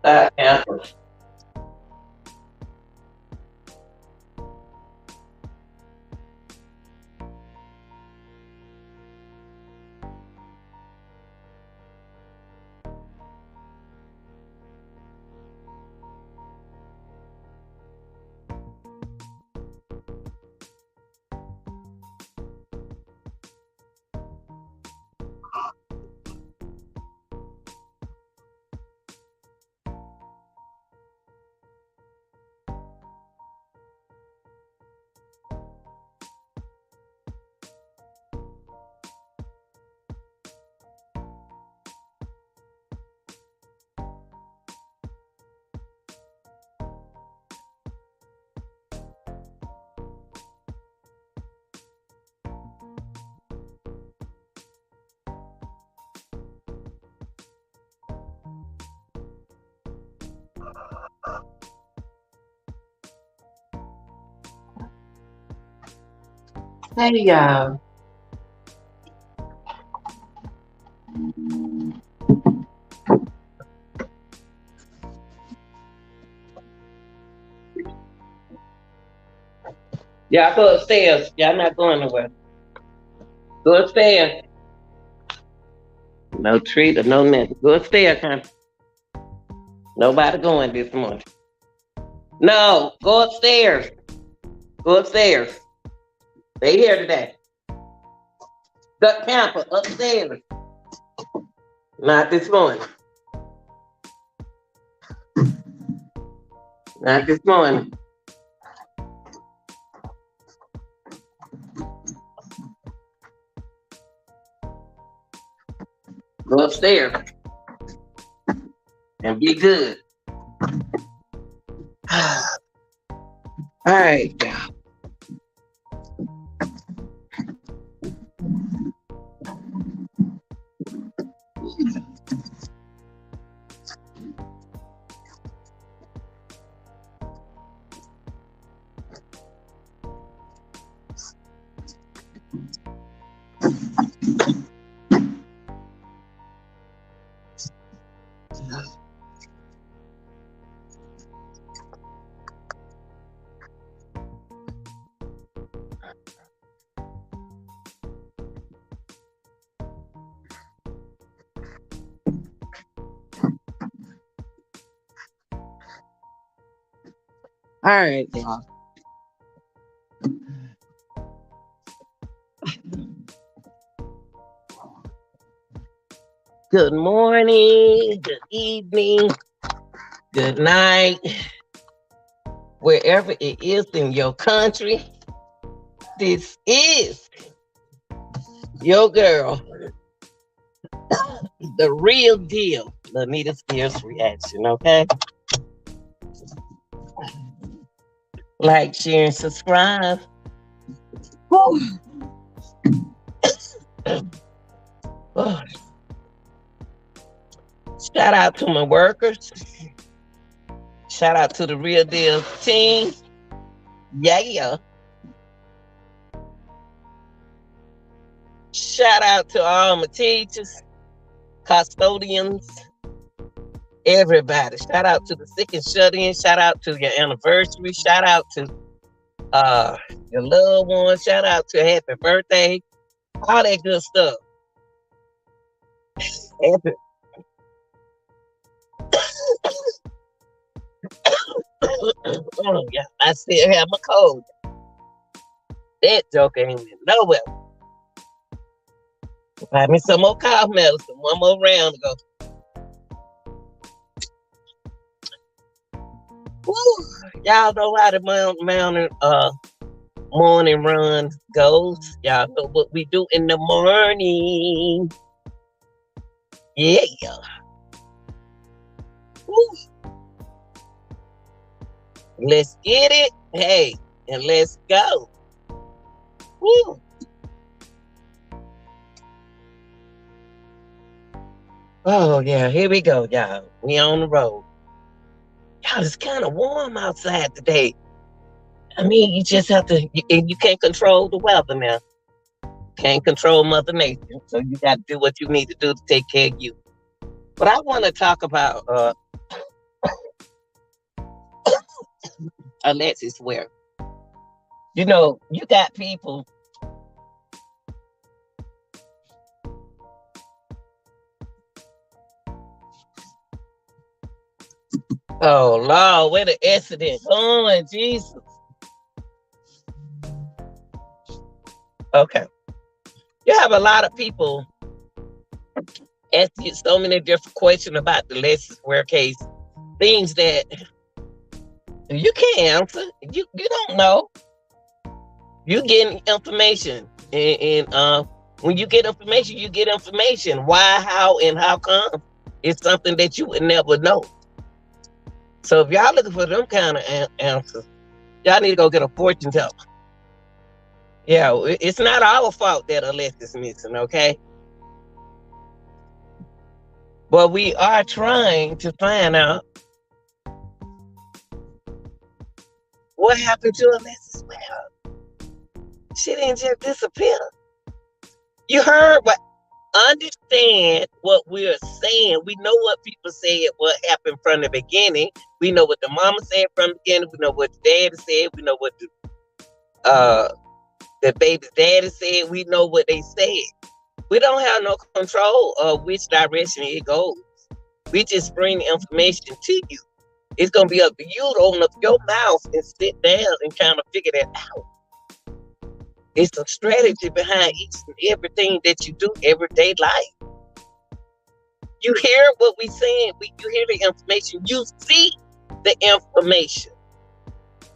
Apple. Hey y'all. Y'all go upstairs. Y'all not going nowhere. Go upstairs. No treat or no nothing. Go upstairs, huh? Nobody going this morning. No, go upstairs. Go upstairs. They here today. The camper upstairs. Not this morning. Not this morning. Go upstairs and be good. All right, y'all. All right, y'all. Good morning, good evening, good night, wherever it is in your country. This is your girl, the real deal. Lanita Spears reaction, okay? Like, share, and subscribe. Whew. Shout out to my workers. Shout out to the real deal team. Yeah. Shout out to all my teachers, custodians, everybody. Shout out to the sick and shut in. Shout out to your anniversary. Shout out to your loved ones. Shout out to happy birthday. All that good stuff. Happy. Oh, yeah, I still have my cold. That joke ain't went nowhere. Buy me some more cough medicine. One more round to go. Woo. Y'all know how the morning run goes. Y'all know what we do in the morning. Yeah. Woo. Let's get it. Hey, and let's go. Woo. Oh, yeah, here we go, y'all. We on the road. Y'all, it's kind of warm outside today. I mean, you just have to, you can't control the weather now. Can't control Mother Nature. So you got to do what you need to do to take care of you. But I want to talk about Alexis Ware. You know, you got people. Oh Lord, where the accident going, Jesus. Okay. You have a lot of people ask you so many different questions about the Alexis Ware case, things that you can't answer. You don't know. You getting information, and when you get information, you get information. Why, how, and how come? It's something that you would never know. So if y'all looking for them kind of answers, y'all need to go get a fortune teller. Yeah, it's not our fault that Alexis is missing, okay? But we are trying to find out what happened to Alexis. Well, she didn't just disappear. You heard what? Understand what we're saying. We know what people said, what happened from the beginning. We know what the mama said from the beginning. We know what the daddy said. We know what the baby's daddy said. We know what they said. We don't have no control of which direction it goes. We just bring the information to you. It's going to be up to you to open up your mouth and sit down and kind of figure that out. It's a strategy behind each and everything that you do everyday life. You hear what we saying, you hear the information, you see the information.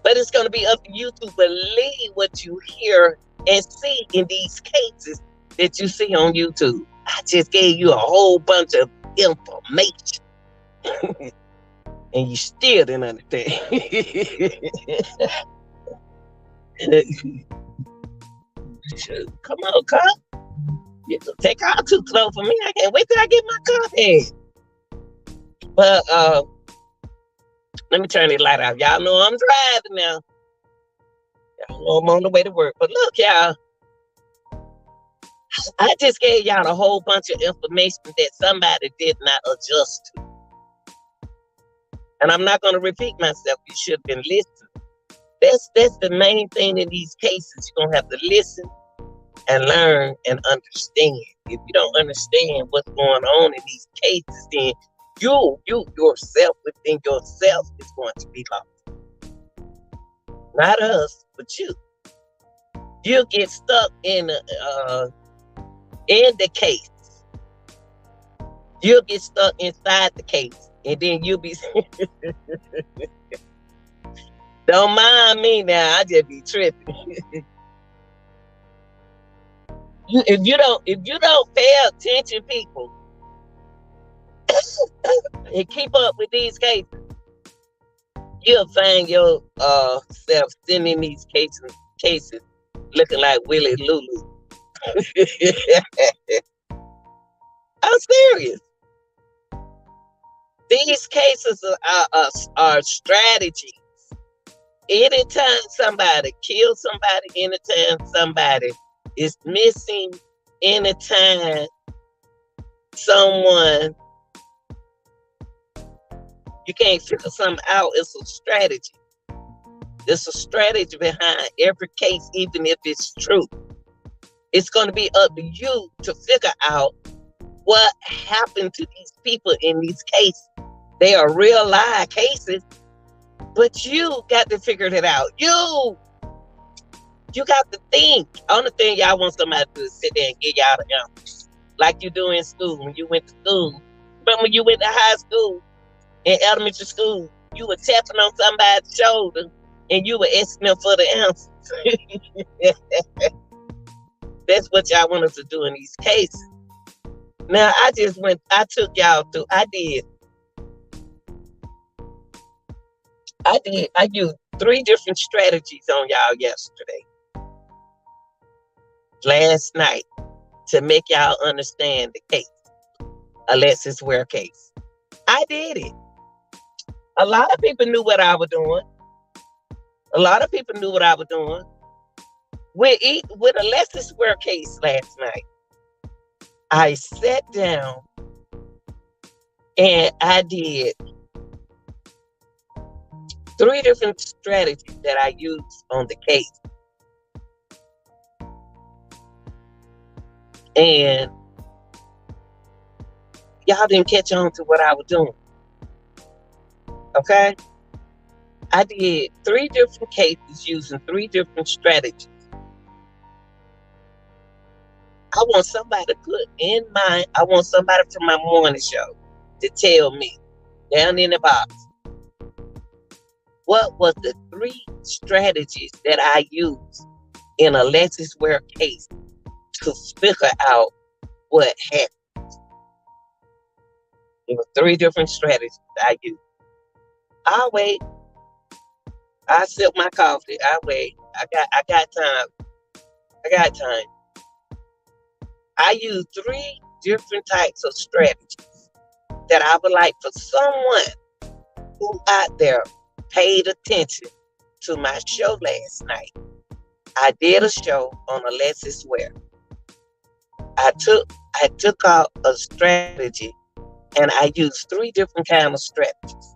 But it's going to be up to you to believe what you hear and see in these cases that you see on YouTube. I just gave you a whole bunch of information. And you still didn't understand. Come on, cuz. You can take out too close for me. I can't wait till I get my coffee. But let me turn the light off. Y'all know I'm driving now. Y'all know I'm on the way to work. But look, y'all. I just gave y'all a whole bunch of information that somebody did not adjust to. And I'm not going to repeat myself. You should have been listening. That's the main thing in these cases. You're going to have to listen and learn and understand. If you don't understand what's going on in these cases, then you yourself within yourself is going to be lost. Not us, but you. You'll get stuck in the case. You'll get stuck inside the case, and then you'll be. Don't mind me now. I just be tripping. If you don't pay attention, people, and keep up with these cases, you'll find yourself sending these cases looking like Willie Lulu. I'm serious. These cases are strategies. Anytime somebody kills somebody, anytime somebody is missing, anytime someone, you can't figure something out, it's a strategy. There's a strategy behind every case, even if it's true. It's going to be up to you to figure out what happened to these people in these cases. They are real live cases, but you got to figure it out. You got to think. Only thing y'all want somebody to do is sit there and give y'all the answers. Like you do in school. When you went to school. Remember when you went to high school, in elementary school, you were tapping on somebody's shoulder and you were asking them for the answers. That's what y'all want us to do in these cases. Now, I took y'all through, I used 3 different strategies on y'all yesterday. Last night, to make y'all understand the case. Alexis Ware case. I did it. A lot of people knew what I was doing. With Alexis Ware case last night, I sat down and I did Three different strategies that I used on the case. And y'all didn't catch on to what I was doing. Okay? I did 3 different cases using 3 different strategies. I want somebody to put in mind, I want somebody from my morning show to tell me down in the box, what was the 3 strategies that I used in Alexis Ware case to figure out what happened? There were 3 different strategies I used. I'll wait. I sip my coffee. I wait. I got time. I got time. I use 3 different types of strategies that I would like for someone who out there paid attention to my show last night. I did a show on Alexis Ware. I took out a strategy and I used 3 different kind of strategies.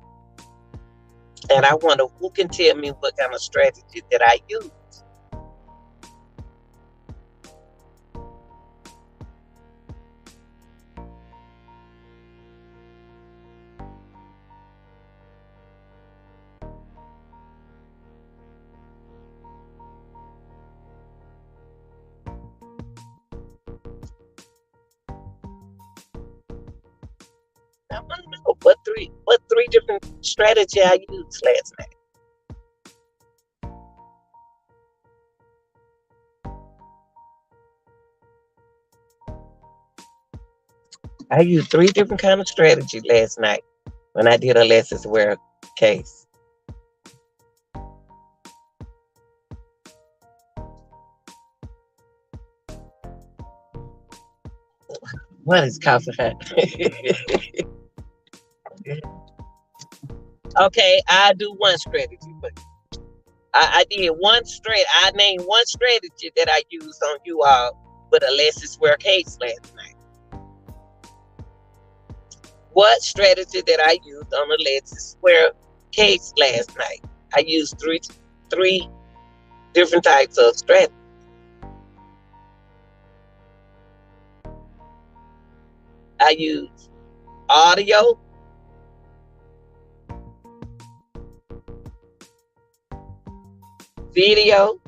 And I wonder who can tell me what kind of strategy that I use. I want to know what three different strategy I used last night. I used 3 different kind of strategy last night when I did Alexis Ware case. What is coffee? Okay, I do one strategy, but I did one straight. I named one strategy that I used on you all with Alexis Ware case last night. What strategy that I used on Alexis Ware case last night? I used three different types of strategy. I used audio, video,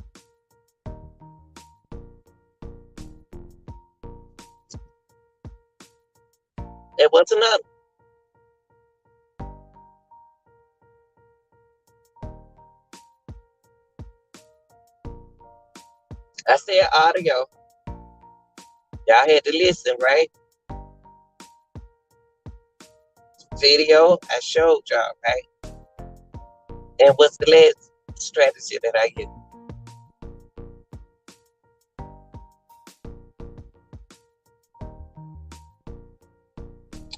and what's another? I said audio. Y'all had to listen, right? Video, I showed y'all, right? And what's the last strategy that I use?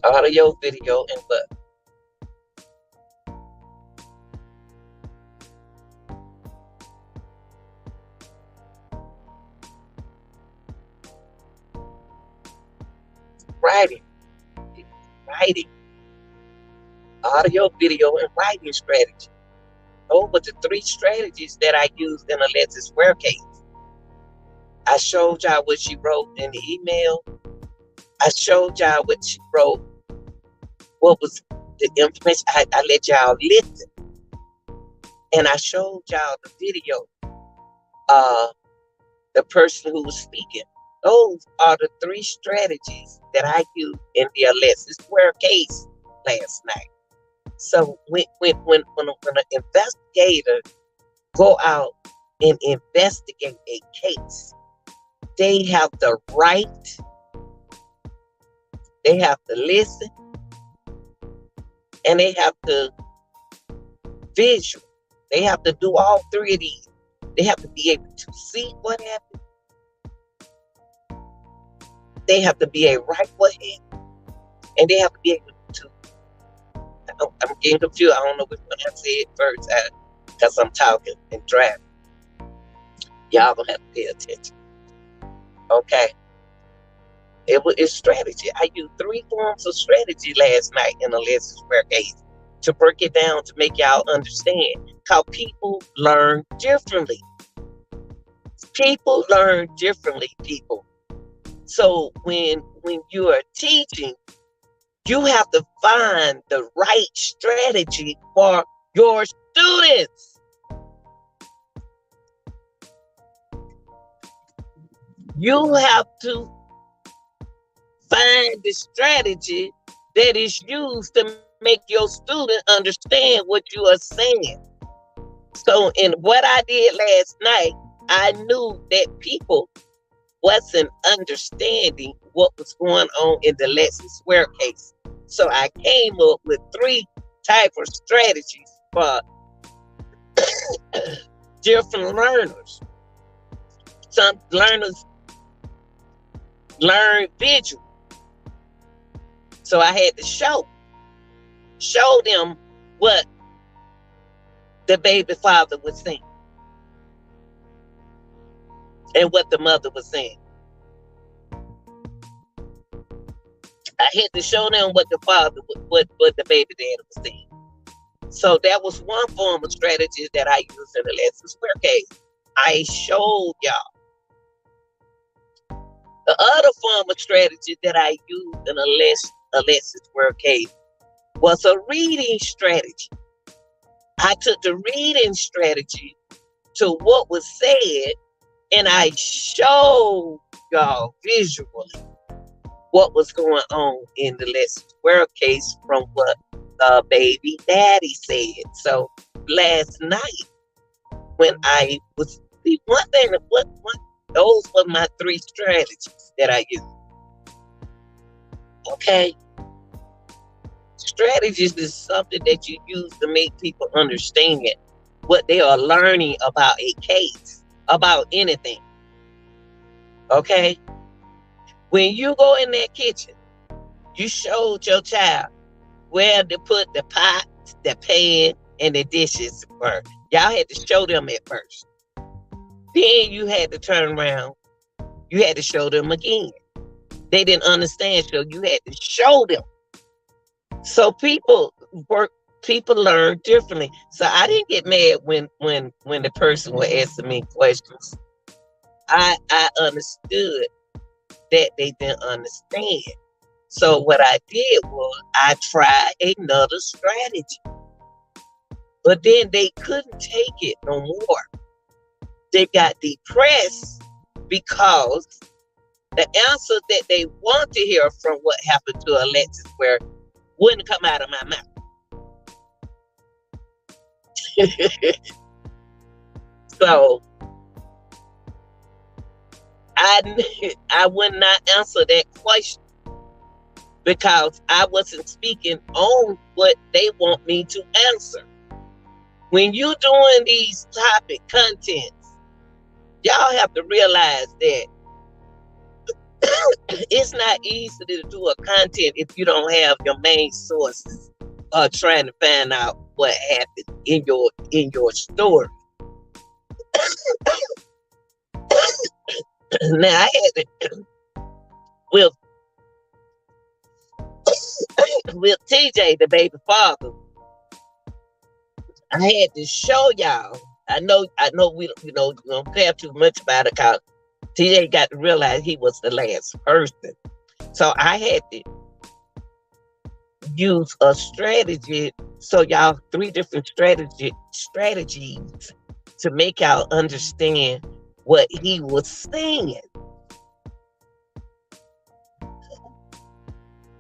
Audio, video, and what? Writing. Writing. Audio, video, and writing strategy. Those were the 3 strategies that I used in Alexis Ware case. I showed y'all what she wrote in the email. I showed y'all what she wrote. What was the information? I let y'all listen. And I showed y'all the video. The person who was speaking. Those are the 3 strategies that I used in the Alexis Ware case last night. So when an investigator go out and investigate a case, they have the right, they have to listen, and they have to visual. They have to do all 3 of these. They have to be able to see what happened. They have to be a right what happened. And they have to be able to, I'm getting confused. I don't know which one I said first because I'm talking and driving. Y'all gonna have to pay attention. Okay. It's strategy. I used 3 forms of strategy last night in Alexis Ware case. to break it down to make y'all understand how people learn differently. People learn differently, people. So when you are teaching, you have to find the right strategy for your students. You have to find the strategy that is used to make your student understand what you are saying. So in what I did last night, I knew that people wasn't understanding what was going on in the Alexis Ware case. So I came up with 3 type of strategies for different learners. Some learners learn visual. So I had to show them what the baby father was saying and what the mother was saying. I had to show them what the father, what the baby dad was saying. So that was one form of strategy that I used in the Alexis Ware case. I showed y'all. The other form of strategy that I used in the Alexis Ware case was a reading strategy. I took the reading strategy to what was said, and I showed y'all visually what was going on in the Alexis Ware case from what the baby daddy said. So last night, when I was, one thing, those were my 3 strategies that I used. Okay? Strategies is something that you use to make people understand what they are learning about a case, about anything. Okay? When you go in that kitchen, you showed your child where to put the pot, the pan, and the dishes were. Y'all had to show them at first. Then you had to turn around. You had to show them again. They didn't understand, so you had to show them. So people learn differently. So I didn't get mad when the person was asking me questions. I understood that they didn't understand. So what I did was I tried another strategy. But then they couldn't take it no more. They got depressed because the answer that they want to hear from what happened to Alexis Ware wouldn't come out of my mouth. So I would not answer that question because I wasn't speaking on what they want me to answer. When you're doing these topic contents, y'all have to realize that it's not easy to do a content if you don't have your main sources trying to find out what happened in your story. Now I had to with TJ, the baby father, I had to show y'all. I know we don't care too much about it because TJ got to realize he was the last person. So I had to use a strategy. So y'all, 3 different strategies to make y'all understand what he was saying.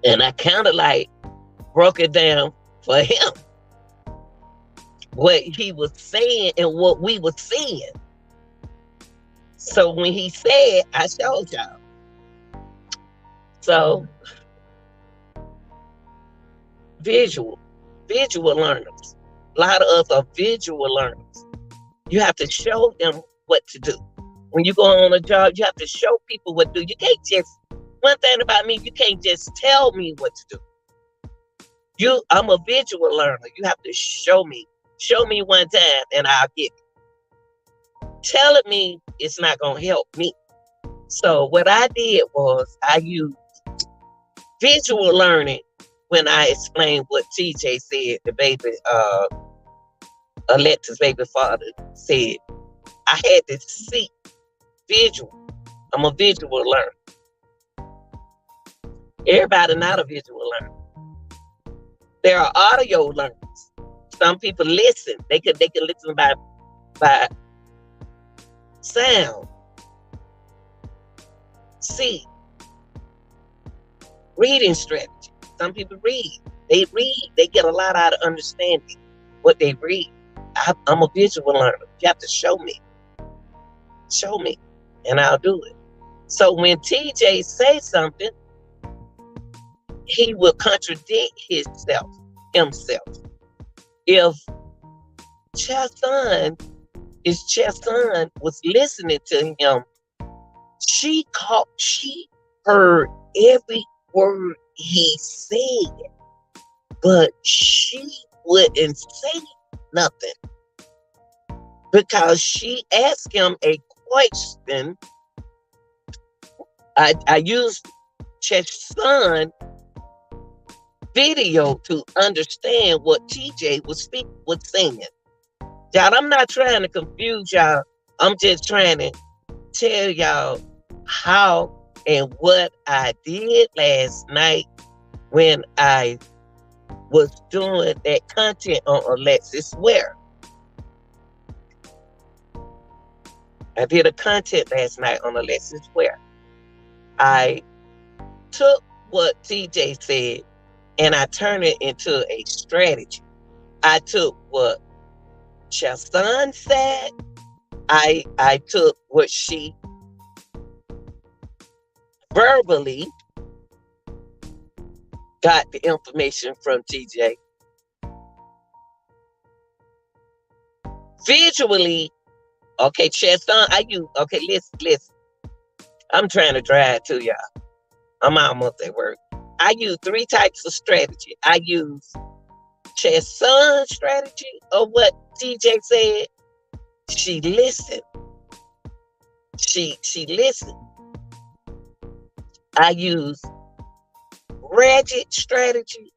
And I kind of like broke it down for him, what he was saying and what we were seeing. So when he said, I showed y'all. So visual learners. A lot of us are visual learners. You have to show them what to do. When you go on a job, you have to show people what to do. You can't just, one thing about me, you can't just tell me what to do. I'm a visual learner. You have to show me. Show me one time and I'll get it. Telling me it's not going to help me. So what I did was I used visual learning when I explained what TJ said, the baby, Alexis' baby father said, I had to see visual. I'm a visual learner. Everybody not a visual learner. There are audio learners. Some people listen. They can listen by sound. See. Reading strategy. Some people read. They read. They get a lot out of understanding what they read. I'm a visual learner. You have to show me. Show me. And I'll do it. So when TJ says something, he will contradict himself. If Chesson was listening to him, she heard every word he said, but she wouldn't say nothing because she asked him a question. I used Chesson video to understand what TJ was saying. Y'all, I'm not trying to confuse y'all. I'm just trying to tell y'all how and what I did last night when I was doing that content on Alexis Ware. I did a content last night on Alexis Ware. I took what TJ said and I turned it into a strategy. I took what Chesson said. I took what she verbally got the information from TJ. Visually, okay, Chesson, listen. I'm trying to drive to y'all. I'm almost at work. I use 3 types of strategy. I use Chesson's strategy of what TJ said. She listened. She listened. I use Reggie strategy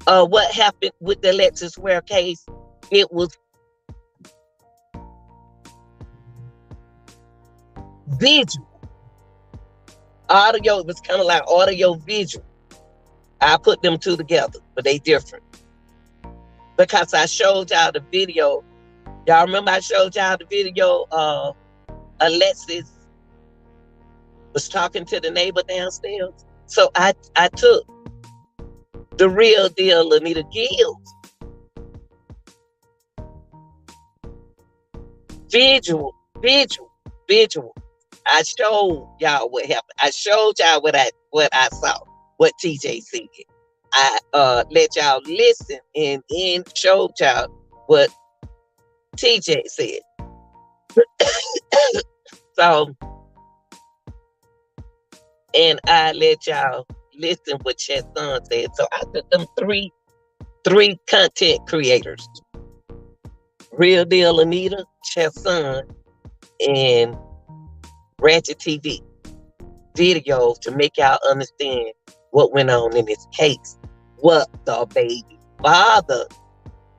of what happened with the Alexis Ware case. It was visual. Audio, it was kind of like audio visual. I put them two together, but they different. Because I showed y'all the video. Y'all remember I showed y'all the video of Alexis was talking to the neighbor downstairs. So I took the real deal Anita Gills. Visual. I showed y'all what happened. I showed y'all what I saw, what TJ said. I let y'all listen and then showed y'all what TJ said. So, and I let y'all listen what Chesson said. So I took them three content creators. Real Deal Anita, Chesson, and Ratchet TV videos to make y'all understand what went on in this case. What the baby father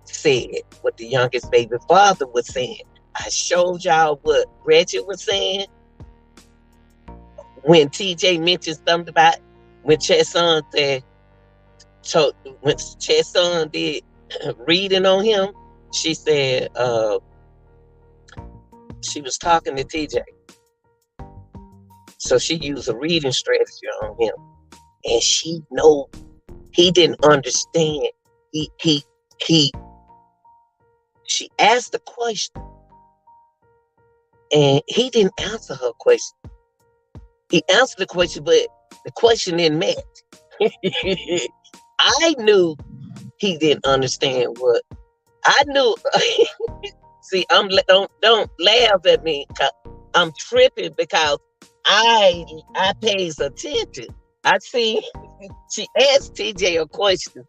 said, what the youngest baby father was saying. I showed y'all what Reggie was saying. When TJ mentioned something about when Chesson said, so when Chesson did reading on him, she said she was talking to TJ. So she used a reading strategy on him. And she know he didn't understand. She asked the question and he didn't answer her question. He answered the question, but the question didn't match. I knew he didn't understand what I knew. See, don't laugh at me. I'm tripping because I pays attention. I see she asked TJ a question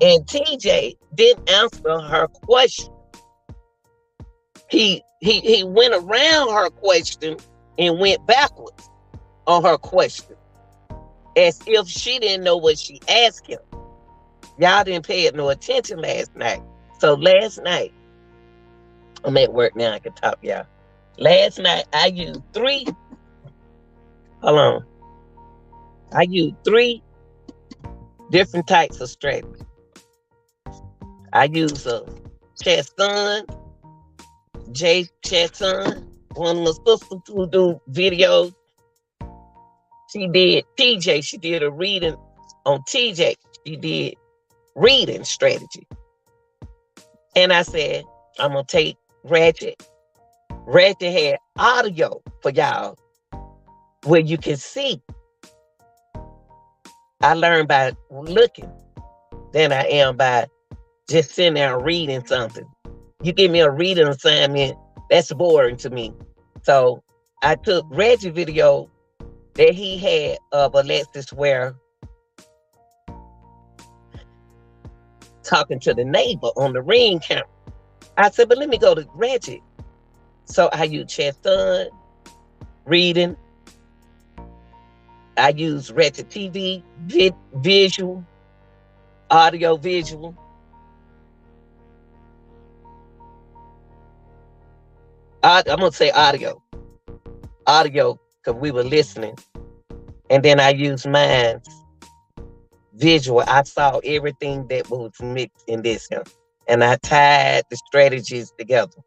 and TJ didn't answer her question. He went around her question and went backwards on her question as if she didn't know what she asked him. Y'all didn't pay it no attention last night. So last night, I'm at work now. I can talk, y'all. Last night, I used three. Hold on. I used three different types of strategy. I use a Chesson, Jay Chesson, one of my sisters who do videos. She did TJ. She did a reading on TJ. She did reading strategy. And I said, I'm going to take Ratchet. Ratchet had audio for y'all where you can see. I learned by looking than I am by just sitting there and reading something. You give me a reading assignment, that's boring to me. So I took Reggie's video that he had of Alexis Ware talking to the neighbor on the ring camera. I said, but let me go to Reggie. So I use Chesson, reading. I use Reggie TV, visual, audio visual. I'm going to say audio. Audio, because we were listening. And then I used mine's visual. I saw everything that was mixed in this here. And I tied the strategies together.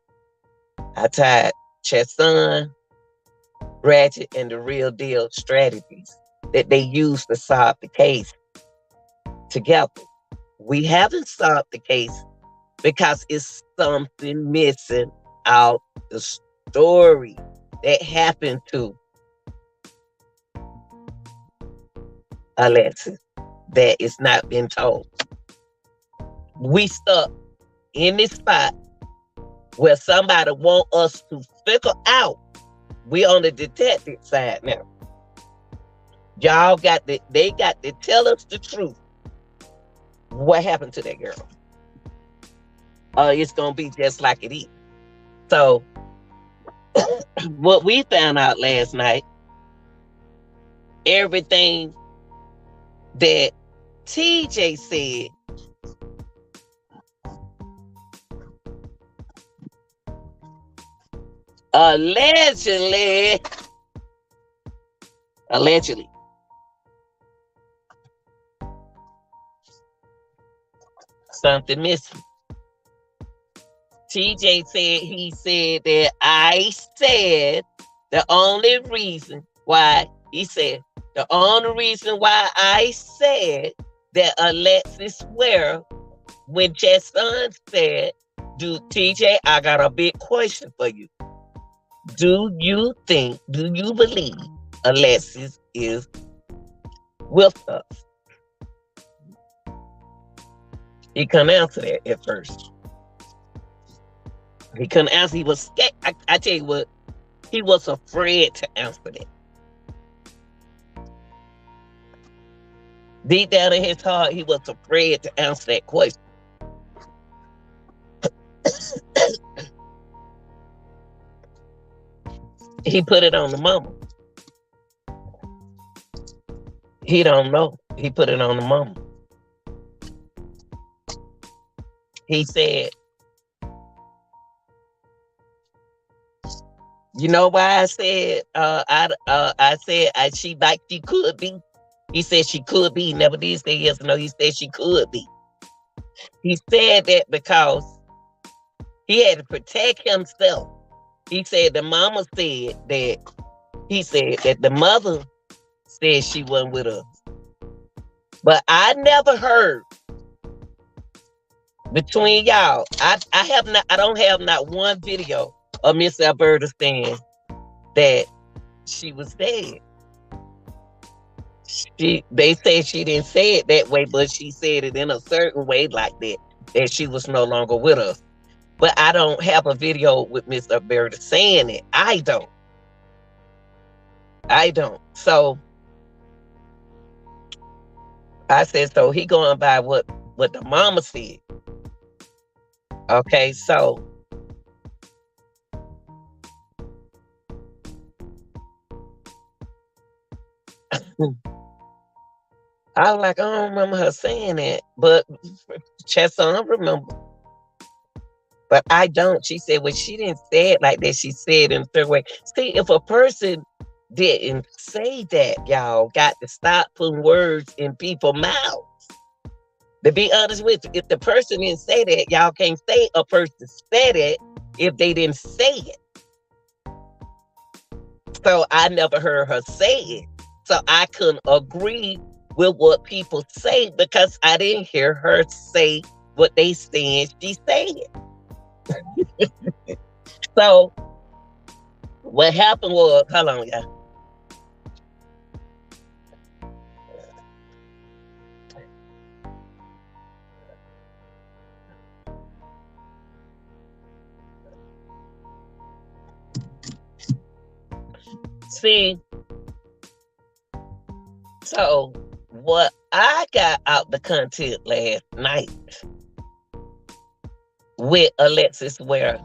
I tied Chesson, Ratchet, and the real deal strategies that they use to solve the case together. We haven't solved the case because it's something missing out the story that happened to Alexis that is not been told. We stuck in this spot where somebody want us to figure out. We on the detective side now. Y'all they got to tell us the truth. What happened to that girl? It's gonna be just like it is. So what we found out last night, everything that TJ said allegedly something missing. TJ said he said that I said the only reason why I said that Alexis Ware when Chesson said, TJ, I got a big question for you. Do you believe Alexis is with us? He couldn't answer that at first. He couldn't answer. He was scared. I tell you what, he was afraid to answer that. Deep down in his heart, he was afraid to answer that question. He put it on the mama. He don't know. He put it on the mama. He said, you know why I said she like she could be? He said she could be. He never did say yes or no. He said she could be. He said that because he had to protect himself. He said the mama said that. He said that the mother said she wasn't with us. But I never heard between y'all. I don't have not one video of Miss Alberta saying that she was dead. They say she didn't say it that way, but she said it in a certain way like that she was no longer with us. But I don't have a video with Miss Alberta saying it. I don't. So I said, so he going by what the mama said. Okay, so I was like, I don't remember her saying that, but Chesson remember. But I don't. She said, well, she didn't say it like that. She said in a third way. See, if a person didn't say that, y'all got to stop putting words in people's mouths. To be honest with you, if the person didn't say that, y'all can't say a person said it if they didn't say it. So I never heard her say it. So I couldn't agree with what people say because I didn't hear her say what they said she said. So what happened was, hold on, y'all. See, so what I got out the content last night with Alexis Ware,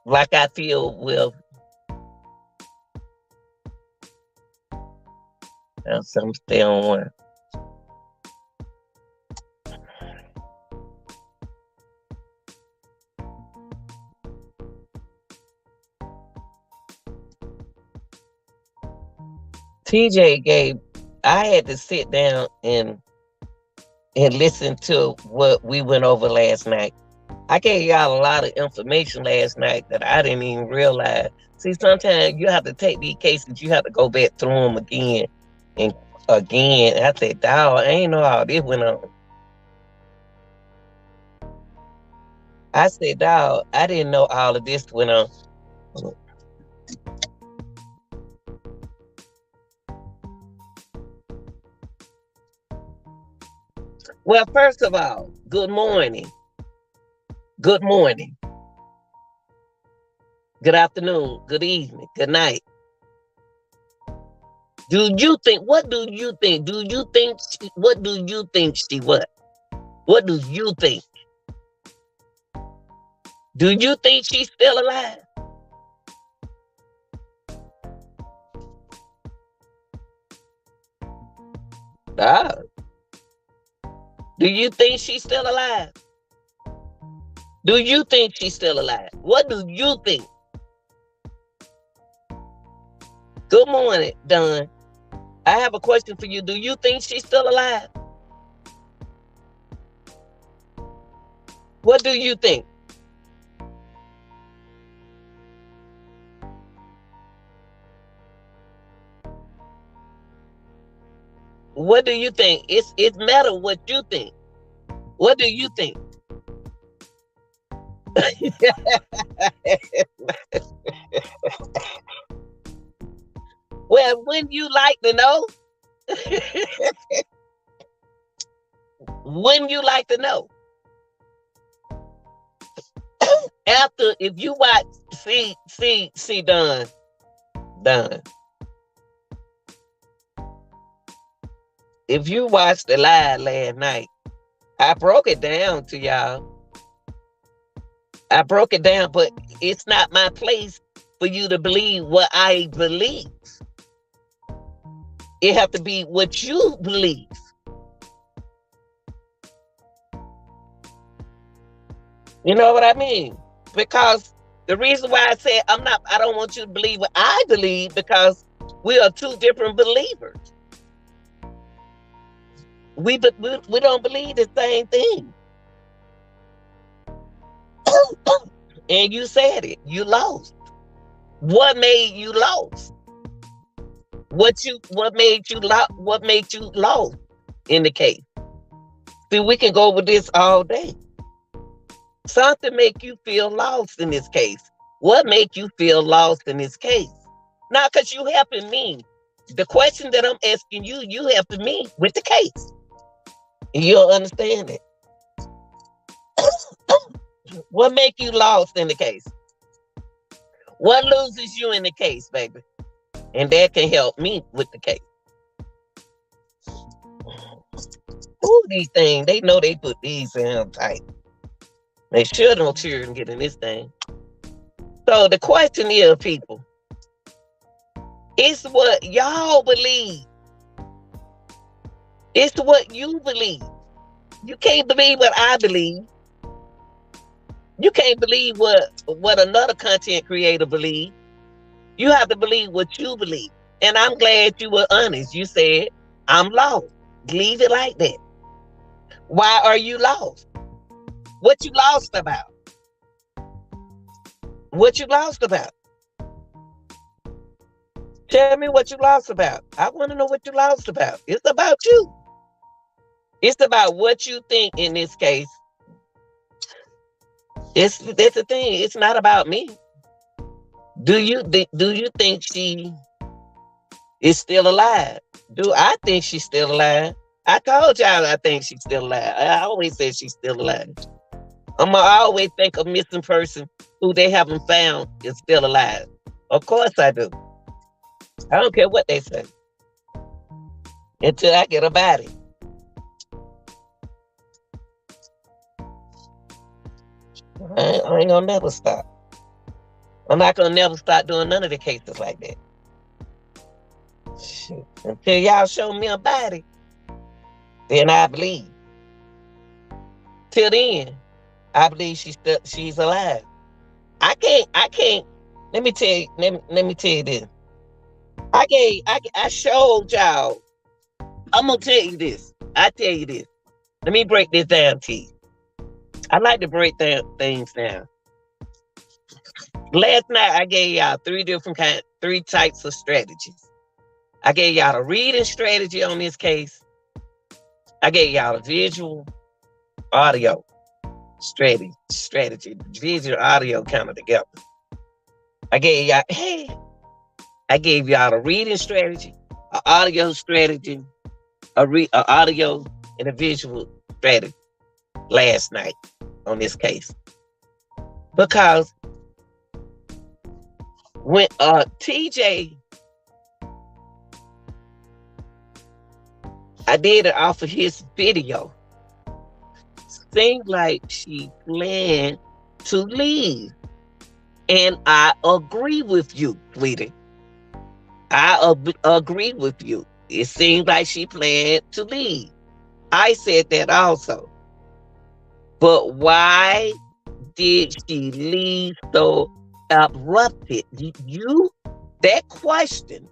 like I feel with some stay on one. TJ gave, I had to sit down and listen to what we went over last night. I gave y'all a lot of information last night that I didn't even realize. See, sometimes you have to take these cases, you have to go back through them again and again. I said, dawg, I ain't know all this went on. I said, dawg, I didn't know all of this went on. Well, first of all, good morning. Good morning. Good afternoon. Good evening. Good night. Do you think, what do you think? Do you think, what do you think she what? What do you think? Do you think she's still alive? Ah. Do you think she's still alive? Do you think she's still alive? What do you think? Good morning, Don. I have a question for you. Do you think she's still alive? What do you think? What do you think? It matter what you think. What do you think? Well, wouldn't you like to know? Wouldn't you like to know? After, if you watch, see, Don. If you watched the live last night, I broke it down to y'all. I broke it down, but it's not my place for you to believe what I believe. It have to be what you believe. You know what I mean? Because the reason why I said I don't want you to believe what I believe, because we are two different believers. We don't believe the same thing. And you said it. You lost. What made you lost? What made you lost in the case? See, we can go over this all day. Something make you feel lost in this case. What make you feel lost in this case? Not because you helping me. The question that I'm asking you, you helping me with the case. You'll understand it. What make you lost in the case? What loses you in the case, baby? And that can help me with the case. Ooh, these things, they know they put these in tight. They sure don't cheer and get in this thing. So the question is, people, it's what y'all believe. It's what you believe. You can't believe what I believe. You can't believe what another content creator believes. You have to believe what you believe. And I'm glad you were honest. You said, I'm lost. Leave it like that. Why are you lost? What you lost about? What you lost about? Tell me what you lost about. I want to know what you lost about. It's about you. It's about what you think in this case. That's the thing. It's not about me. Do you think she is still alive? Do I think she's still alive? I told y'all I think she's still alive. I always say she's still alive. I always think a missing person who they haven't found is still alive. Of course I do. I don't care what they say. Until I get a body. I ain't gonna never stop. I'm not gonna never stop doing none of the cases like that. Shit. Until y'all show me a body, then I believe. Till then, I believe she's alive. I can't. Let me tell you this. I showed y'all. I'm gonna tell you this. I tell you this. Let me break this down to you. I like to break down things down. Last night I gave y'all three types of strategies. I gave y'all a reading strategy on this case. I gave y'all a visual audio strategy. Visual audio coming together. I gave y'all a reading strategy, an audio strategy, a audio and a visual strategy last night on this case. Because when TJ, I did it off of his video, seemed like she planned to leave. And I agree with you, sweetie. I agree with you. It seemed like she planned to leave. I said that also. But why did she leave so abrupted? That question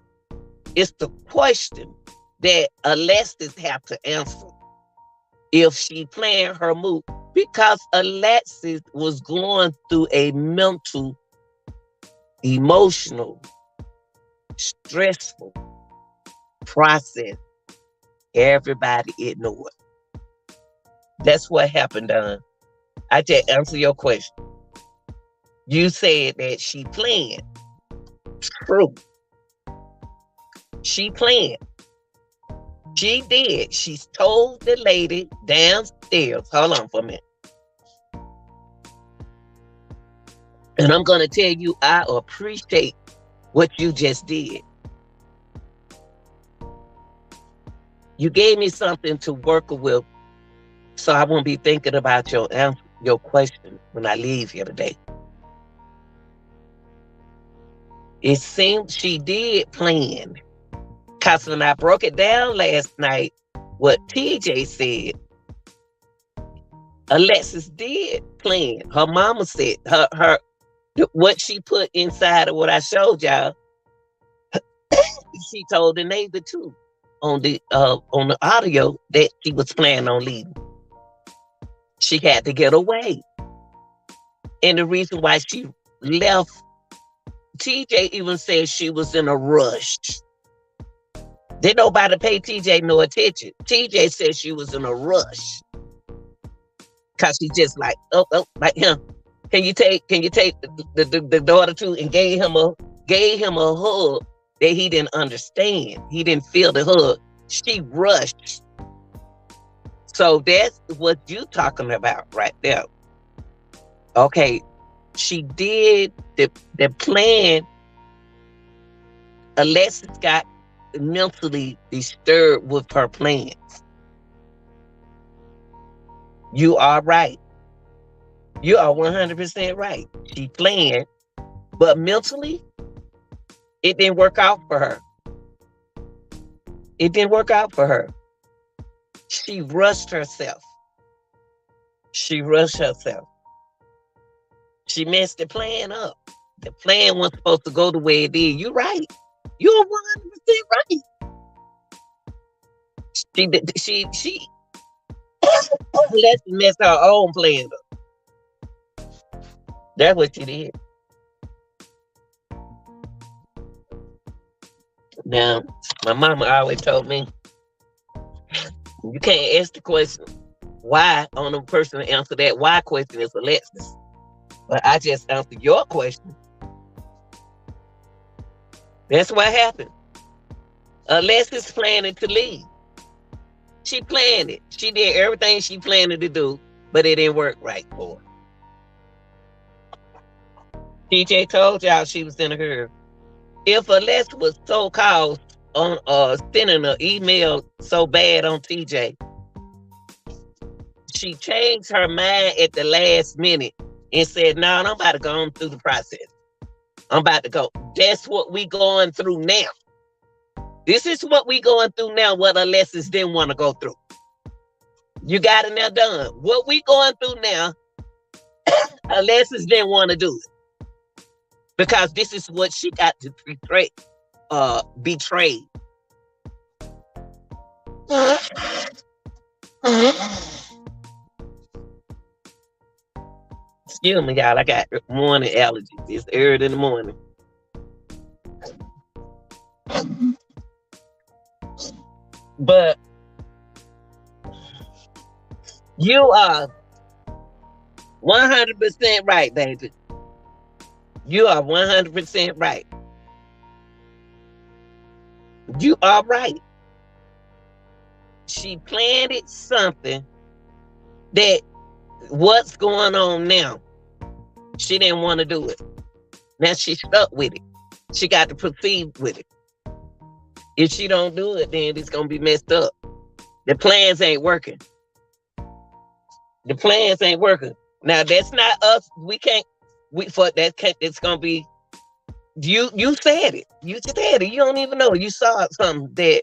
is the question that Alexis have to answer if she planned her move, because Alexis was going through a mental, emotional, stressful process. Everybody ignored. That's what happened, Don. I just answer your question. You said that she planned. True. She planned. She did. She told the lady downstairs. Hold on for a minute. And I'm going to tell you, I appreciate what you just did. You gave me something to work with, so I won't be thinking about your question when I leave here today. It seemed she did plan. Because when I broke it down last night, what TJ said, Alexis did plan. Her mama said, what she put inside of what I showed y'all, she told the neighbor too on the audio that she was planning on leaving. She had to get away. And the reason why she left, TJ even said she was in a rush. Didn't nobody pay TJ no attention. TJ said she was in a rush. Cause she just like, like him. Can you take the daughter too? And gave him a hug that he didn't understand. He didn't feel the hug. She rushed. So that's what you talking about right there. Okay, she did the plan. Alexis got mentally disturbed with her plans. You are right. You are 100% right. She planned But mentally, it didn't work out for her. It didn't work out for her. She rushed herself. She rushed herself. She messed the plan up. The plan was supposed to go the way it did. You're right. You're 100% right. She let's mess her own plan up. That's what she did. Now, my mama always told me, you can't ask the question why on the person to answer that why question is Alexis. But I just answered your question. That's what happened. Alexis planning to leave. She planned it. She did everything she planned to do, but it didn't work right for her. TJ told y'all she was in a hurry. If Alexis was so called on sending an email so bad on TJ, she changed her mind at the last minute and said, no, I'm about to go on through the process. I'm about to go. That's what we going through now. This is what we going through now, what Alexis didn't want to go through. You got it now done. What we going through now, Alexis didn't want to do it. Because this is what she got to betray. Excuse me, y'all. I got morning allergies. It's early in the morning. But you are 100% right, baby. You are 100% right. You are right. She planted something that what's going on now, she didn't want to do it. Now she's stuck with it. She got to proceed with it. If she don't do it, then it's going to be messed up. The plans ain't working. The plans ain't working. Now, that's not us. We can't. It's going to be. You said it. You said it. You don't even know. You saw something that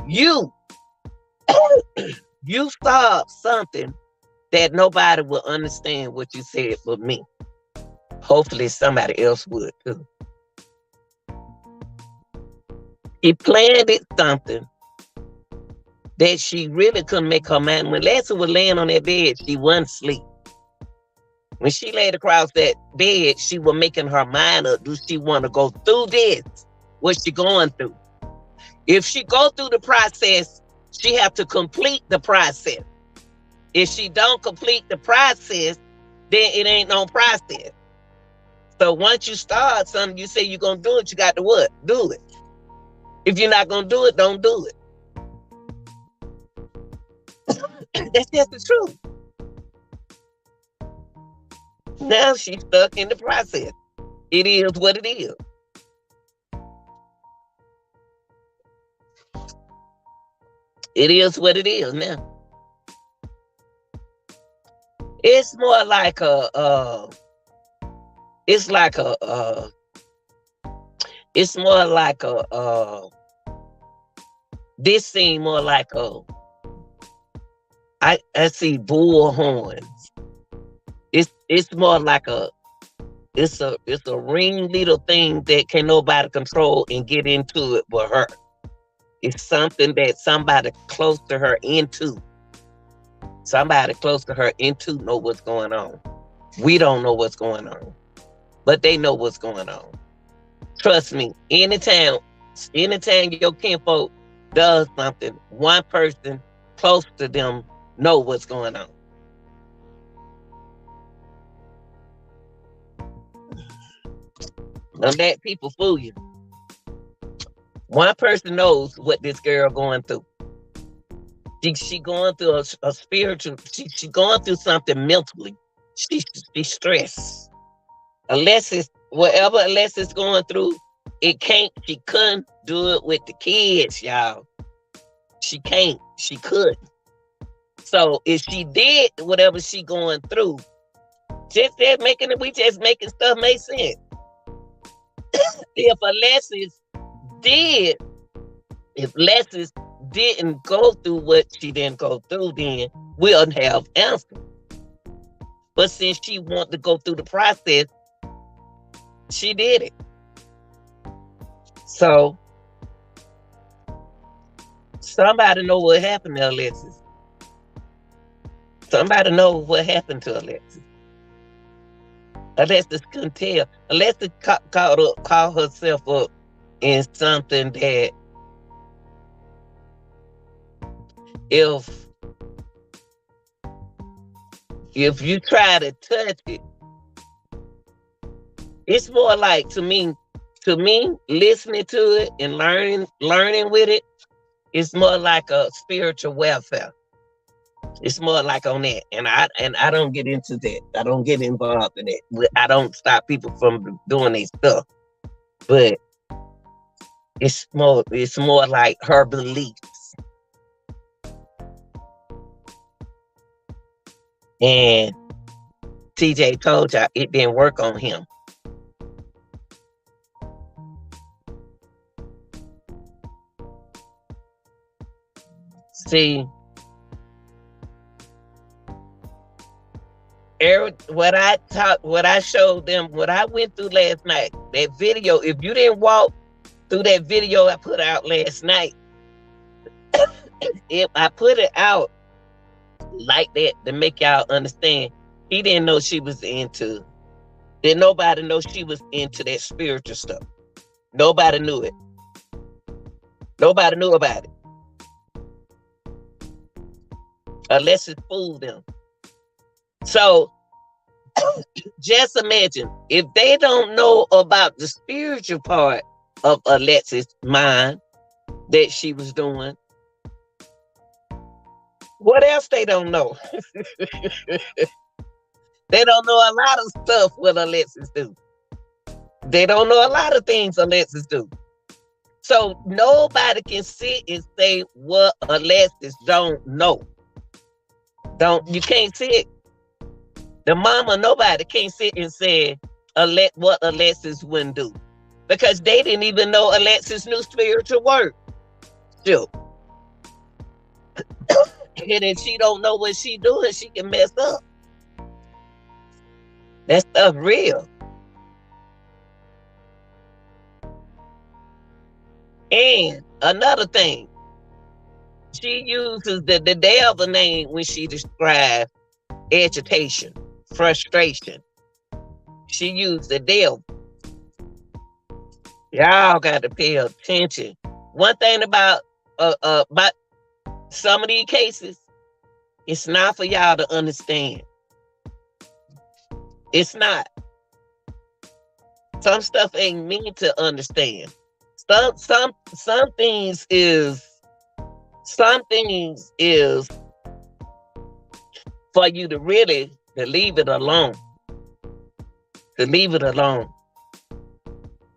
you saw something that nobody will understand what you said but me. Hopefully somebody else would too. She planted something that she really couldn't make her mind. When Lassie was laying on that bed, she wasn't asleep. When she laid across that bed, she was making her mind up. Do she want to go through this? What's she going through? If she go through the process, she have to complete the process. If she don't complete the process, then it ain't no process. So once you start something, you say you're going to do it, you got to what? Do it. If you're not going to do it, don't do it. That's just the truth. Now she's stuck in the process. It is what it is. It is what it is now. It's more like this seemed more like I see bull horns. It's more like it's a ringleader thing that can nobody control and get into it but her. It's something that somebody close to her into. Somebody close to her into know what's going on. We don't know what's going on, but they know what's going on. Trust me, anytime your kinfolk does something, one person close to them know what's going on. Don't let people fool you. One person knows what this girl going through. She going through a spiritual. She going through something mentally. She's stressed. Whatever Alexis going through, she couldn't do it with the kids, y'all. She can't. She couldn't. So if she did whatever she going through, we just making stuff make sense. if Alexis did, if Alexis didn't go through what she didn't go through, then we'll have answers. But since she wanted to go through the process, she did it. So somebody know what happened to Alexis. Somebody know what happened to Alexis. Alexis couldn't tell. Alexis caught herself up in something that if you try to touch it, it's more like to me, listening to it and learning with it, it's more like a spiritual welfare. It's more like on that. And I don't get into that. I don't get involved in it. I don't stop people from doing their stuff. But it's more like her beliefs. And TJ told y'all it didn't work on him. See, what I showed them, what I went through last night, that video, if you didn't walk through that video I put out last night, if I put it out like that to make y'all understand, he didn't know she was into, didn't nobody know she was into that spiritual stuff. Nobody knew it. Nobody knew about it. Unless it fooled them. So just imagine if they don't know about the spiritual part of Alexis' mind that she was doing, what else they don't know? They don't know a lot of stuff what Alexis do. They don't know a lot of things Alexis do. So nobody can sit and say what Alexis don't know. You can't sit. The mama, nobody can't sit and say what Alexis wouldn't do. Because they didn't even know Alexis knew spiritual work. Still. And if she don't know what she doing, she can mess up. That stuff real. And another thing, she uses the devil name when she describes agitation, frustration. She used the devil. Y'all got to pay attention. One thing about some of these cases, it's not for y'all to understand. It's not. Some stuff ain't mean to understand. Some things is for you to really to leave it alone. To leave it alone.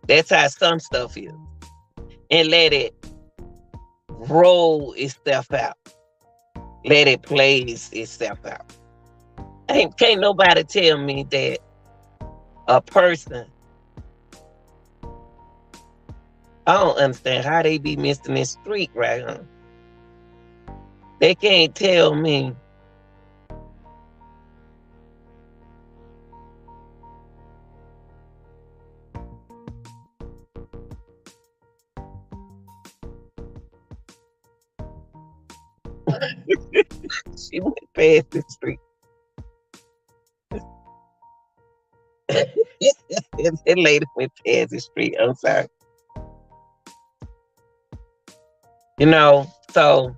That's how some stuff is. And let it roll itself out. Let it play itself out. Can't nobody tell me that a person, I don't understand how they be missing this street right now. They can't tell me she went past the street. That lady went past the street. I'm sorry. You know, so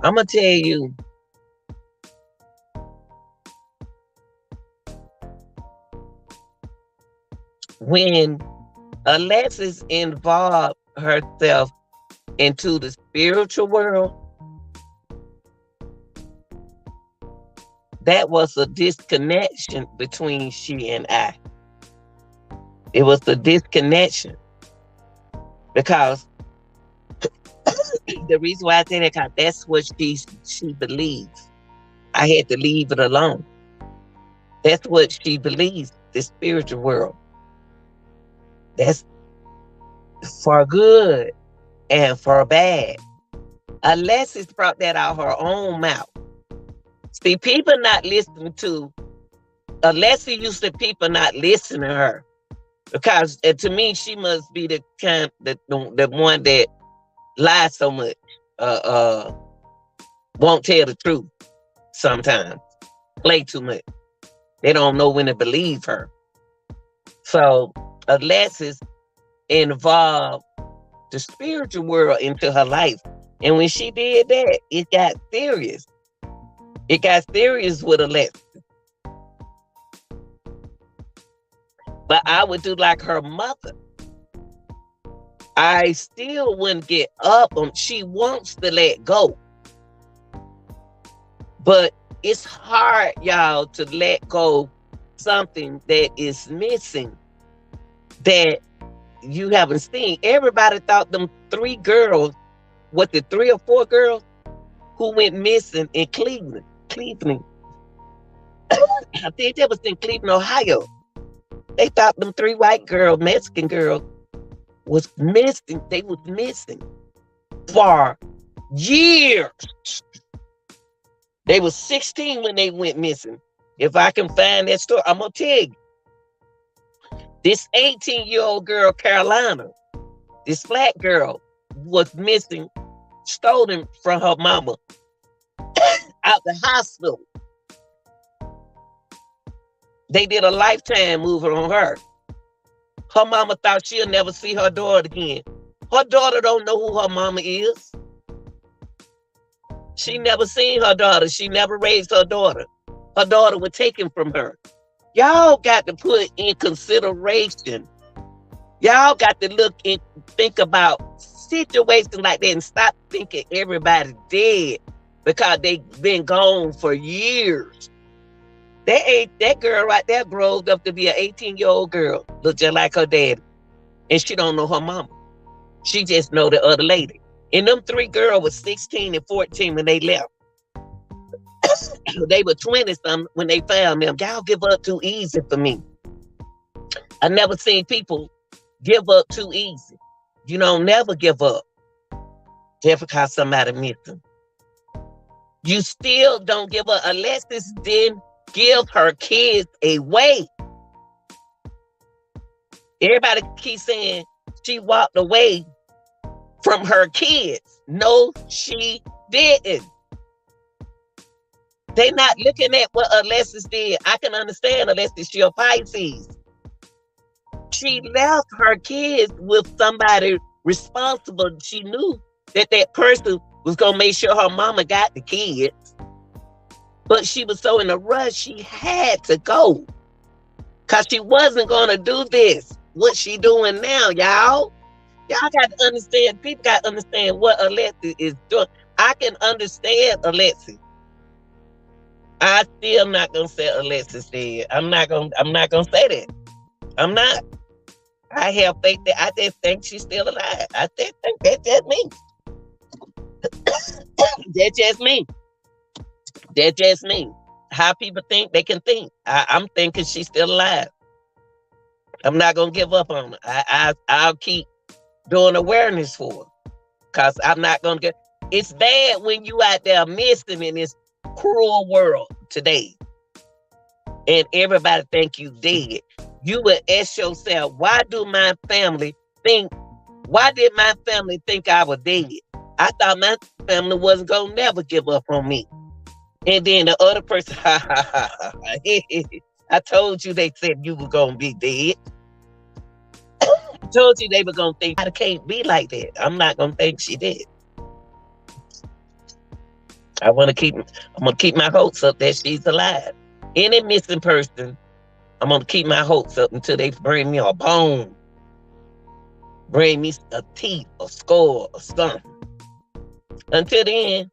I'm gonna tell you, when Alexis involved herself into the spiritual world, that was a disconnection between she and I. It was a disconnection. Because the reason why I say that, because that's what she believes. I had to leave it alone. That's what she believes, the spiritual world. That's for good and for bad. Alexis brought that out her own mouth. See, people not listening to Alexis used to people not listening to her. Because to me, she must be the kind the one that lies so much. Uh uh won't tell the truth sometimes. Play too much. They don't know when to believe her. So Alexis involved the spiritual world into her life. And when she did that, it got serious. It got serious with Alexis. But I would do like her mother. I still wouldn't get up on. She wants to let go. But it's hard, y'all, to let go something that is missing that you haven't seen. Everybody thought them 3 girls, what the 3 or 4 girls who went missing in Cleveland. I think that was in Cleveland, Ohio. They thought them 3 white girls, Mexican girls, was missing. They was missing for years. They was 16 when they went missing. If I can find that story, I'm gonna tell you. This 18-year-old girl, Carolina, this black girl, was missing, stolen from her mama out the hospital. They did a lifetime mover on her. Her mama thought she'll never see her daughter again. Her daughter don't know who her mama is. She never seen her daughter. She never raised her daughter. Her daughter was taken from her. Y'all got to put in consideration. Y'all got to look and think about situations like that and stop thinking everybody's dead because they've been gone for years. That girl right there growed up to be an 18-year-old girl, look just like her dad, and she don't know her mama. She just know the other lady. And them 3 girls was 16 and 14 when they left. They were 20-something when they found them. Y'all give up too easy for me. I never seen people give up too easy. You don't never give up just because somebody missed them. You still don't give up. Alexis didn't give her kids away. Everybody keeps saying she walked away from her kids. No, she didn't. They not looking at what Alexis did. I can understand Alexis, she a Pisces. She left her kids with somebody responsible. She knew that that person was going to make sure her mama got the kids. But she was so in a rush, she had to go. Because she wasn't going to do this. What she doing now, y'all? Y'all got to understand. People got to understand what Alexis is doing. I can understand Alexis. I still not gonna say Alexis dead. I'm not gonna say that. I'm not. I have faith that I just think she's still alive. I just think that's just me. That's just me. That's just me. How people think they can think. I'm thinking she's still alive. I'm not gonna give up on her. I'll keep doing awareness for her. Cause I'm not gonna get. It's bad when you out there missing in this cruel world today, and everybody think you dead. You would ask yourself, why did my family think I was dead? I thought my family wasn't gonna never give up on me. And then the other person, I told you they said you were gonna be dead. I told you they were gonna think I can't be like that. I'm not gonna think she did. I'm gonna keep my hopes up that she's alive. Any missing person, I'm gonna keep my hopes up until they bring me a bone, bring me a teeth, a skull, or something. Until then,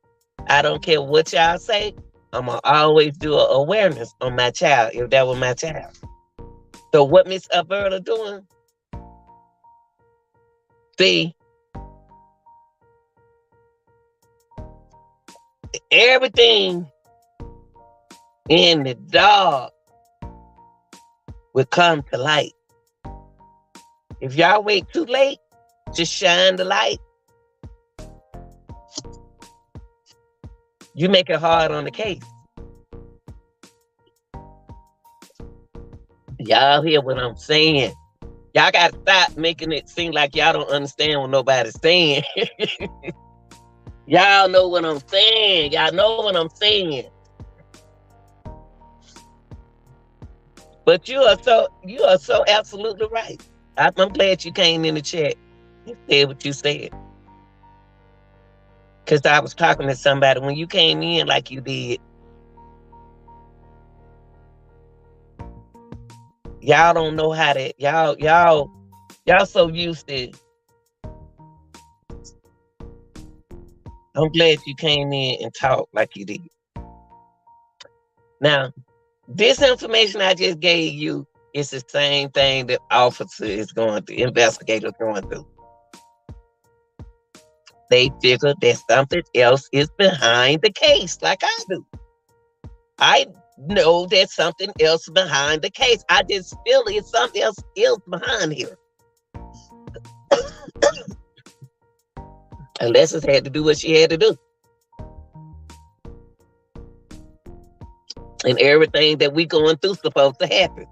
I don't care what y'all say. I'm gonna always do an awareness on my child if that was my child. So what Miss Alberta doing? See, everything in the dark will come to light. If y'all wait too late to shine the light, you make it hard on the case. Y'all hear what I'm saying? Y'all got to stop making it seem like y'all don't understand what nobody's saying. Y'all know what I'm saying. Y'all know what I'm saying. But you are so absolutely right. I'm glad you came in the chat and said what you said. Because I was talking to somebody when you came in like you did. Y'all don't know how to, y'all so used to. I'm glad you came in and talked like you did. Now, this information I just gave you is the same thing that officer is going through, investigators going through. They figure that something else is behind the case, like I do. I know that something else behind the case. I just feel it's something else behind here. Alexis had to do what she had to do. And everything that we going through supposed to happen.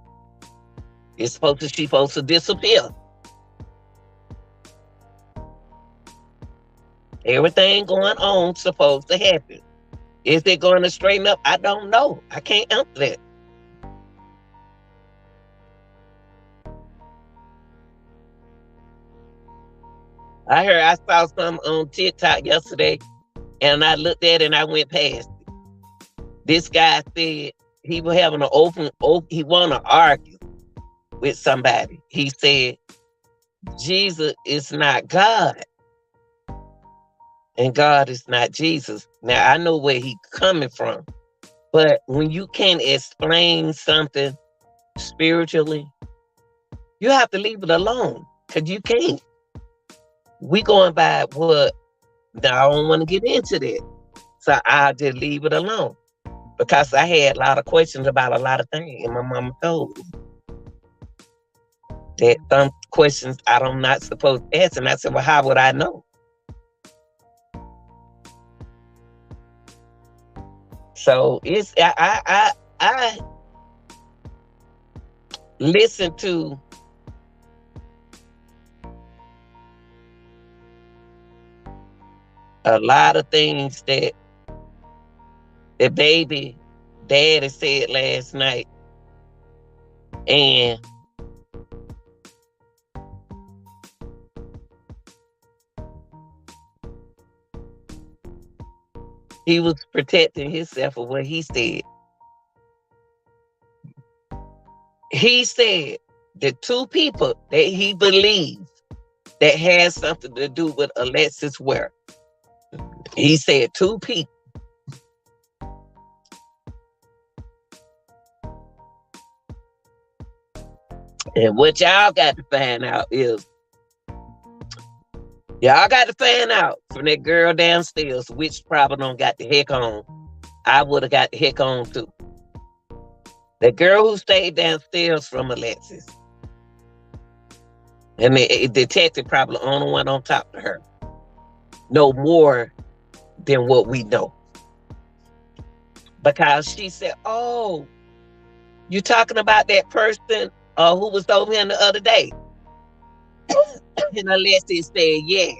She's supposed to disappear. Everything going on supposed to happen. Is it going to straighten up? I don't know. I can't answer that. I saw some on TikTok yesterday, and I looked at it and I went past it. This guy said he was having he wanted to argue with somebody. He said, Jesus is not God, and God is not Jesus. Now, I know where he's coming from, but when you can't explain something spiritually, you have to leave it alone, because you can't. We going by what, now I don't want to get into that, so I'll just leave it alone, because I had a lot of questions about a lot of things, and my mama told me that some questions I'm not supposed to ask, and I said, well, how would I know? So it's I listen to a lot of things that the baby daddy said last night, and he was protecting himself for what he said. He said the two people that he believes that has something to do with Alexis Ware. He said two people. And what y'all got to find out is, y'all got to find out from that girl downstairs, which probably don't got the heck on. I would have got the heck on too. The girl who stayed downstairs from Alexis. And the detective probably the only one on top of her. Know more than what we know. Because she said, oh, you talking about that person who was over here the other day? And Alexis said, yes.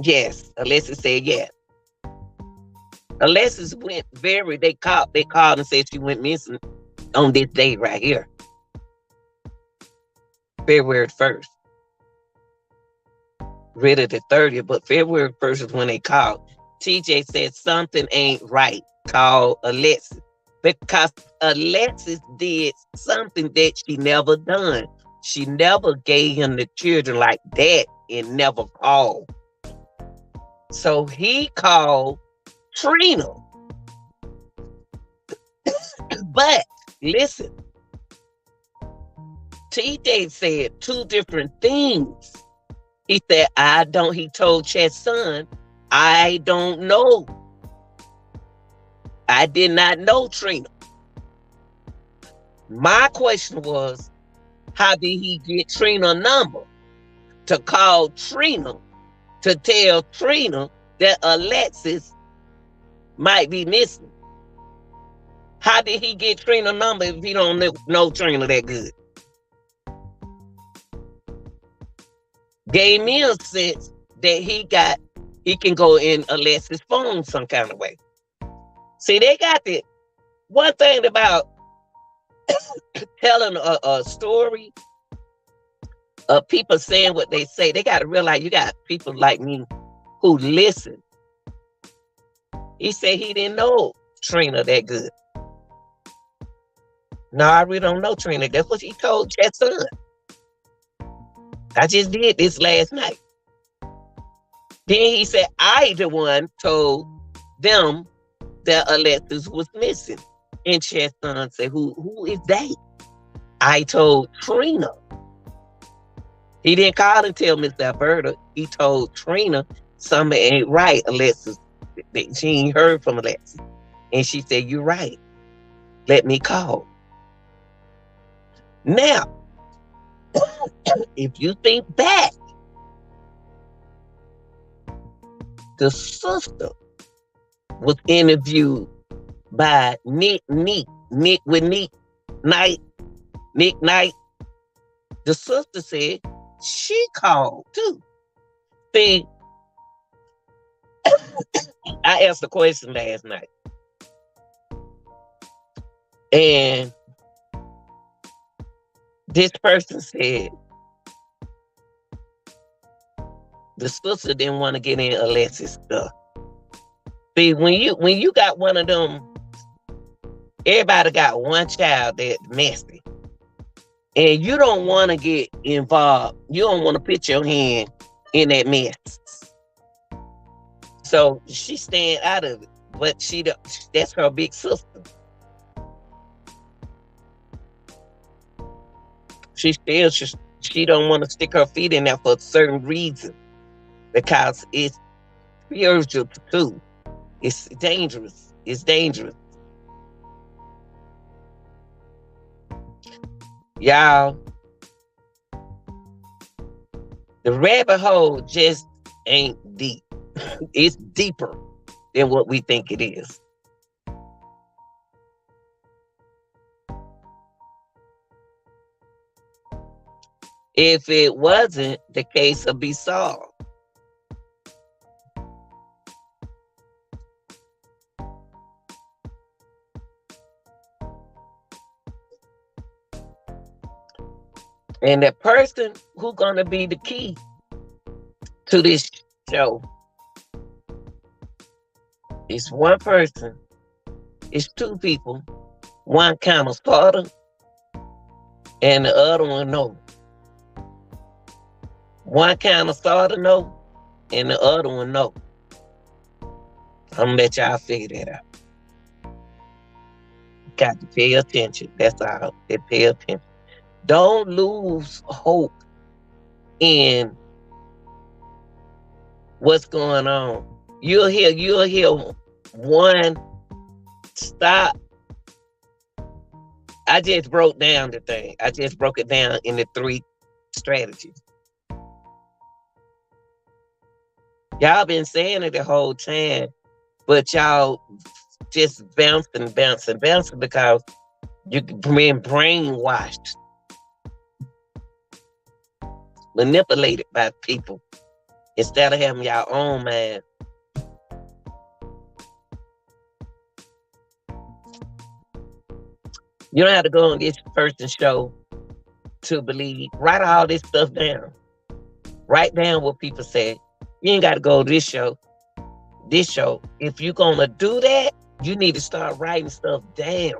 Yes, Alexis said yes. Alexis went they called and said she went missing on this day right here. February 1st. Really the 30th, but February 1st is when they called. TJ said something ain't right. Call Alexis. Because Alexis did something that she never done. She never gave him the children like that and never called. So he called Trina. But listen, TJ said two different things. He said, he told Chet's son, I don't know. I did not know Trina. My question was, how did he get Trina's number to call Trina to tell Trina that Alexis might be missing? How did he get Trina's number if he don't know Trina that good? Gave me a sense that he can go in Alexis' phone some kind of way. See, they got the one thing about telling a story of people saying what they say. They got to realize you got people like me who listen. He said he didn't know Trina that good. No, I really don't know Trina. That's what he told Chesson. I just did this last night. Then he said I, the one, told them that Alexis was missing. And Chesson said, who is that? I told Trina. He didn't call and tell Miss Alberta. He told Trina something ain't right, Alexis. She ain't heard from Alexis. And she said, you're right. Let me call. Now, if you think back, the sister was interviewed by Nick with Nick Knight. The sister said she called too. See, I asked a question last night. And this person said the sister didn't want to get in Alexis stuff. See, when you got one of them, everybody got one child that's messy. And you don't want to get involved. You don't want to put your hand in that mess. So she's staying out of it. But that's her big sister. She don't want to stick her feet in there for a certain reason. Because it's spiritual too. It's dangerous. It's dangerous. Y'all, the rabbit hole just ain't deep. It's deeper than what we think it is. If it wasn't, the case would be solved. And the person who's gonna be the key to this show is one person. It's two people. One kind of starter, and the other one no. One kind of starter no, and the other one no. I'm gonna let y'all figure that out. Got to pay attention. That's all. Pay attention. Don't lose hope in what's going on. You'll hear one stop. I just broke down the thing. I just broke it down into 3 strategies. Y'all been saying it the whole time, but y'all just bouncing because you've been brainwashed. Manipulated by people instead of having your own mind. You don't have to go on this person's show to believe. Write all this stuff down. Write down what people say. You ain't got to go to this show. This show. If you're going to do that, you need to start writing stuff down.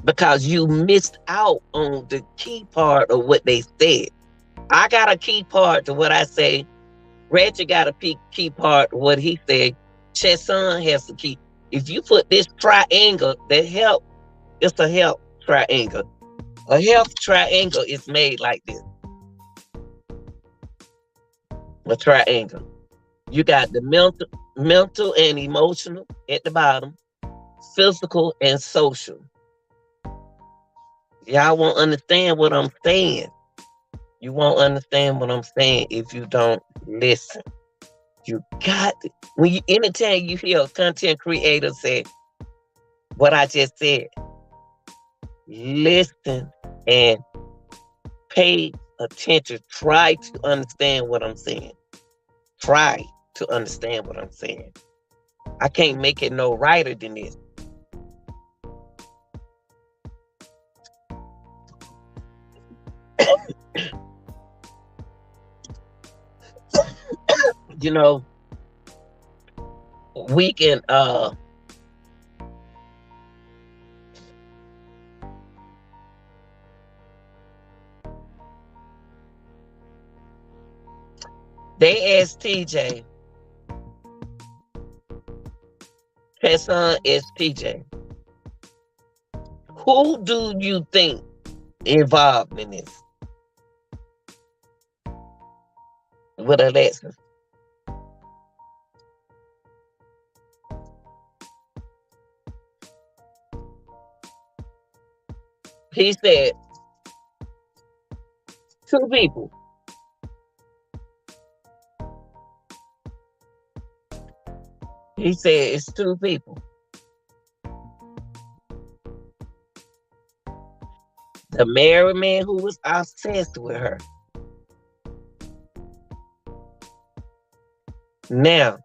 Because you missed out on the key part of what they said. I got a key part to what I say. Reggie got a key part to what he said. Chesson has the key. If you put this triangle, that help, it's a help triangle. A health triangle is made like this. A triangle. You got the mental and emotional at the bottom, physical and social Y'all won't understand what I'm saying. You won't understand what I'm saying if you don't listen. You got to, anytime you hear a content creator say what I just said, listen and pay attention. Try to understand what I'm saying. Try to understand what I'm saying. I can't make it no righter than this. You know, we can they asked TJ, his son is TJ, who do you think involved in this with Alexis? He said 2 people. He said it's 2 people. The married man who was obsessed with her. Now,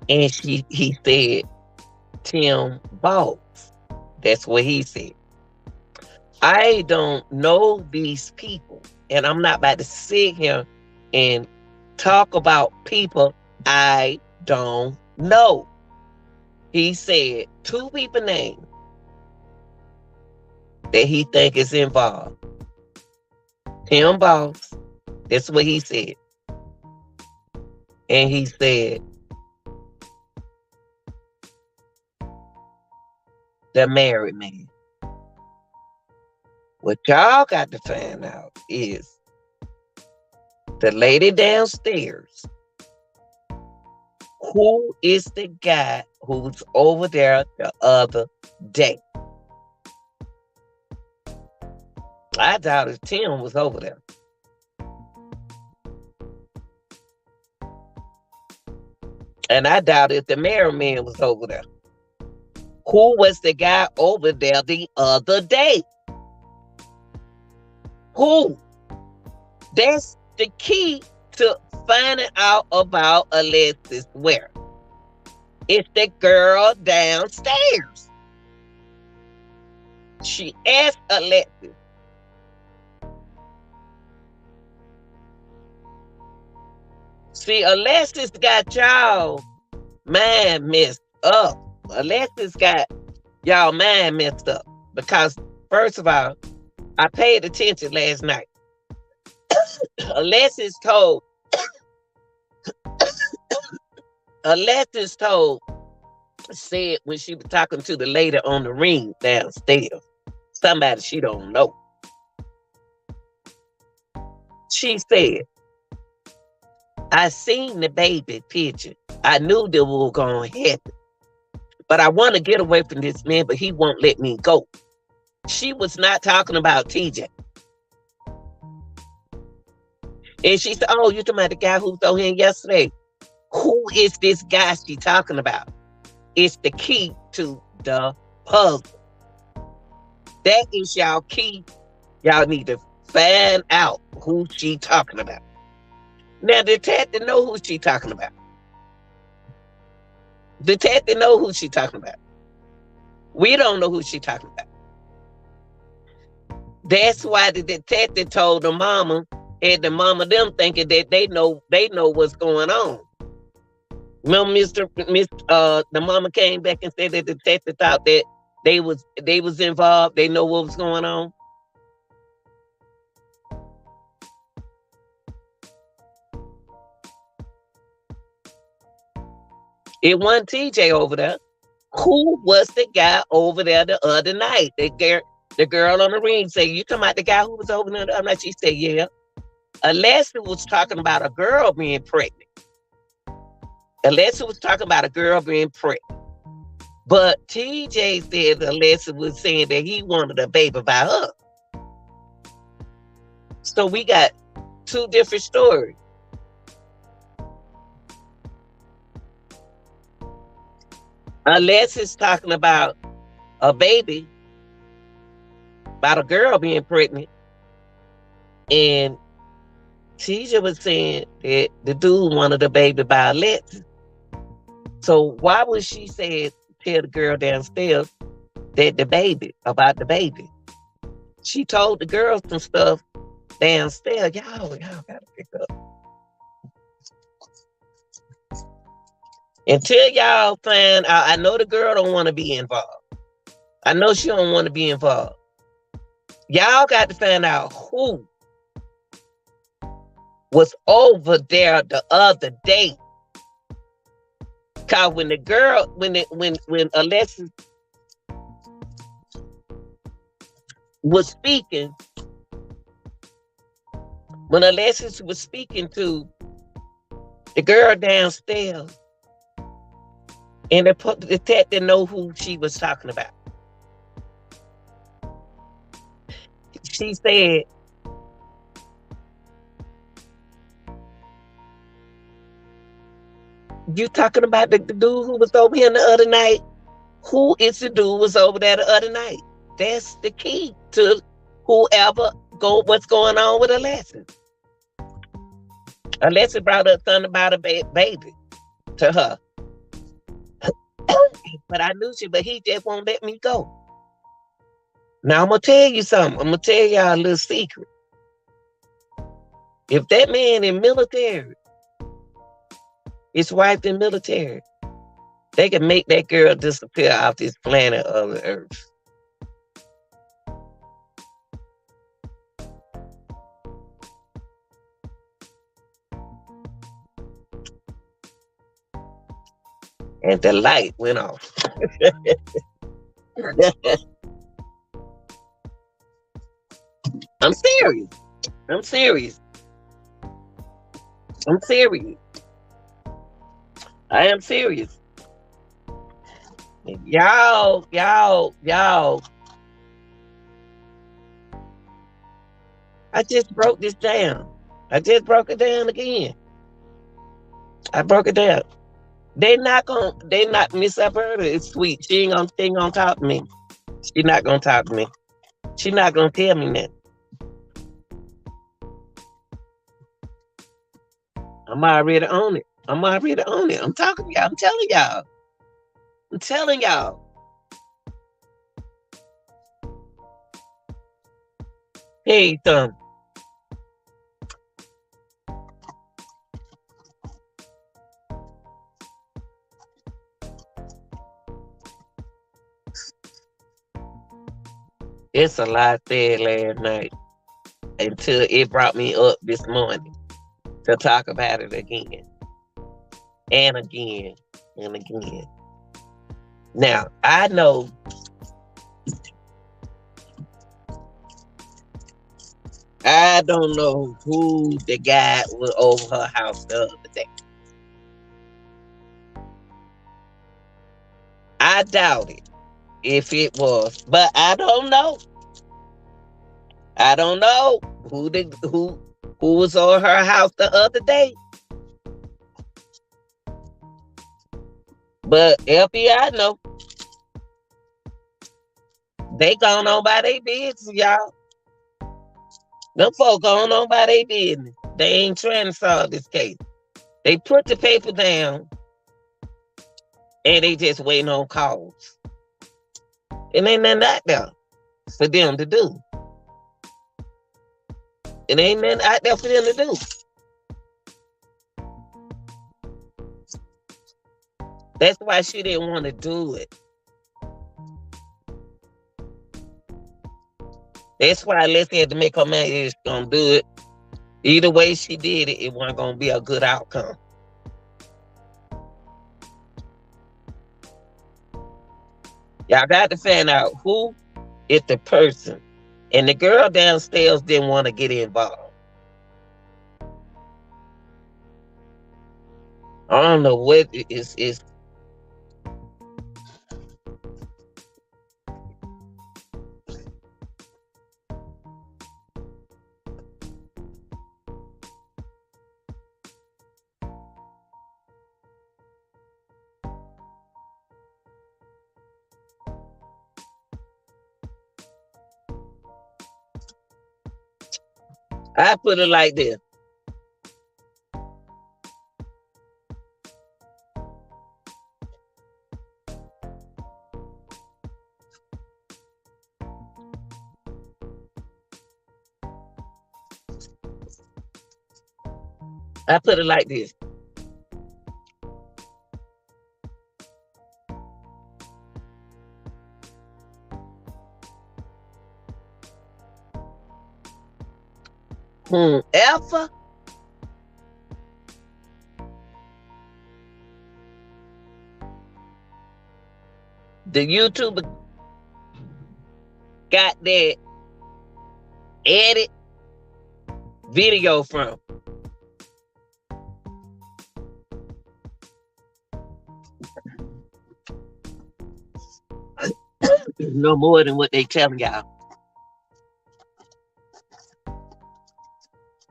and he said Tim Boss. That's what he said. I don't know these people, and I'm not about to sit here and talk about people I don't know. He said 2 people named that he think is involved. Tim Boss, that's what he said. And he said the married man. What y'all got to find out is the lady downstairs. Who is the guy who's over there the other day? I doubt if Tim was over there. And I doubt if the married man was over there. Who was the guy over there the other day? Who? That's the key to finding out about Alexis Ware. It's the girl downstairs. She asked Alexis, see, Alexis got y'all mind messed up. Alexis got y'all mind messed up. Because, first of all, I paid attention last night. Alexis told said when she was talking to the lady on the ring downstairs, somebody she don't know. She said, I seen the baby picture. I knew that was going to happen. But I want to get away from this man, but he won't let me go. She was not talking about TJ. And she said, oh, you're talking about the guy who was on here yesterday. Who is this guy she talking about? It's the key to the puzzle. That is y'all key. Y'all need to find out who she talking about. Now, the detective know who she talking about. The detective know who she talking about. We don't know who she talking about. That's why the detective told the mama, and the mama them thinking that they know what's going on. Remember, the mama came back and said that the detective thought that they was involved. They know what was going on. It wasn't TJ over there. Who was the guy over there the other night? The girl on the ring said, you talking about the guy who was over there the other night? She said, yeah. Alexis was talking about a girl being pregnant. Alexis was talking about a girl being pregnant. But TJ said Alexis was saying that he wanted a baby by her. So we got two different stories. Alexis talking about a baby, about a girl being pregnant, and TJ was saying that the dude wanted a baby by Alexis. So why would she say tell the girl downstairs that about the baby? She told the girls some stuff downstairs. Y'all gotta pick up. Until y'all find out, I know the girl don't want to be involved. I know she don't want to be involved. Y'all got to find out who was over there the other day. Cause when the girl, when Alexis was speaking, when Alexis was speaking to the girl downstairs, and the detective know who she was talking about. She said, "You talking about the dude who was over here the other night? Who is the dude who was over there the other night?" That's the key to whoever what's going on with Alexis. Alexis brought up something about a baby to her. But I knew but he just won't let me go. Now I'm gonna tell you something. I'm gonna tell y'all a little secret. If that man in military, his wife in military, they can make that girl disappear off this planet of the earth. And the light went off. I'm serious. I'm serious. I'm serious. I am serious. Y'all. I just broke this down. I just broke it down again. I broke it down. They not Miss Alberta is sweet. She ain't gonna talk to me. She not gonna talk to me. She not gonna tell me that. I'm already on it. I'm already on it. I'm talking to y'all. I'm telling y'all. I'm telling y'all. Hey, son. It's a lot said last night until it brought me up this morning to talk about it again and again and again. Now, I know I don't know who the guy was over her house the other day. I doubt it if it was, but I don't know. I don't know who was on her house the other day. But FBI know. They gone on by their business, y'all. Them folk gone on by their business. They ain't trying to solve this case. They put the paper down and they just waiting on calls. It ain't nothing out there for them to do. It ain't nothing out there for them to do. That's why she didn't want to do it. That's why Leslie had to make her mind she's gonna do it. Either way she did it, it wasn't gonna be a good outcome. Y'all got to find out who is the person. And the girl downstairs didn't want to get involved. I don't know what is. I put it like this. I put it like this. Whoever the YouTuber got that edit video from, no more than what they telling y'all.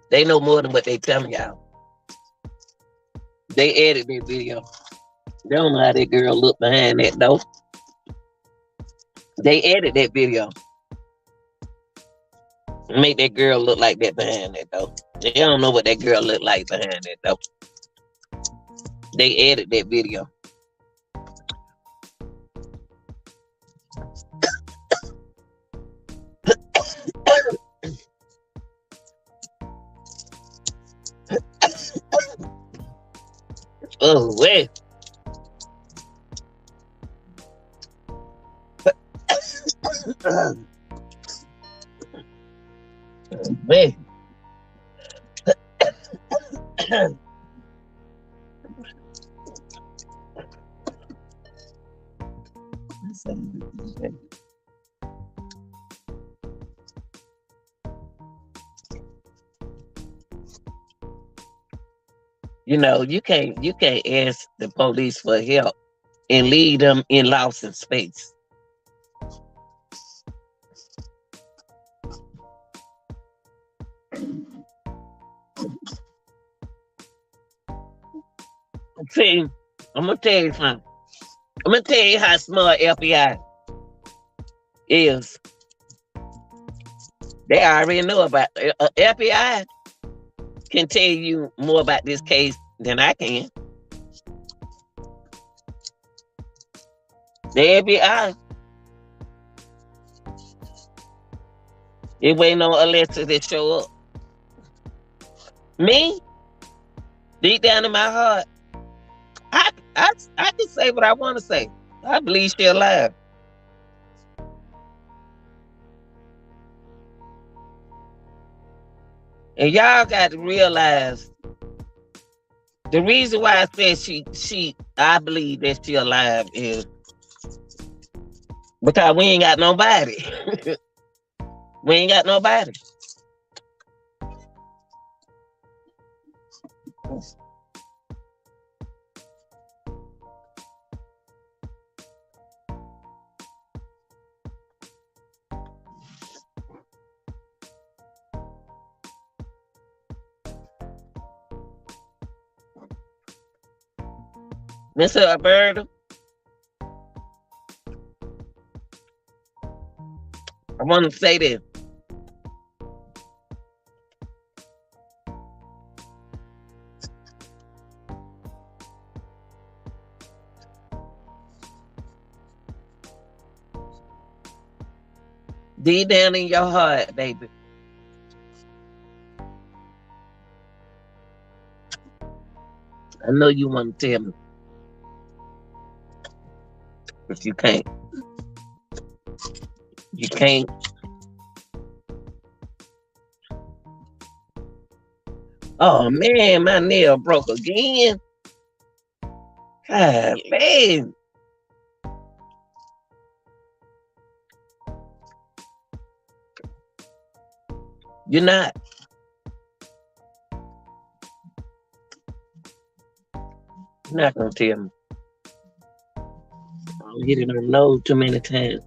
They know more than what they telling y'all. They edit that video. They don't know how that girl look behind that though. They edit that video. Make that girl look like that behind that though. They don't know what that girl look like behind that though. They edit that video. Oh, wait. Wait. You know, you can't ask the police for help and leave them in lost in space. See, I'm gonna tell you something. I'm gonna tell you how smart FBI is. They already know about FBI can tell you more about this case than I can. The FBI is waiting on Alexis to show up. Me, deep down in my heart, I can say what I want to say. I believe she's alive. And y'all got to realize the reason why I said I believe that she alive is because we ain't got nobody. We ain't got nobody. Mr. Alberta, I want to say this. Deep down in your heart, baby. I know you want to tell me, but you can't. You can't. Oh man, my nail broke again. God, man. You're not. You're not gonna tell me. I don't hit it on no too many times.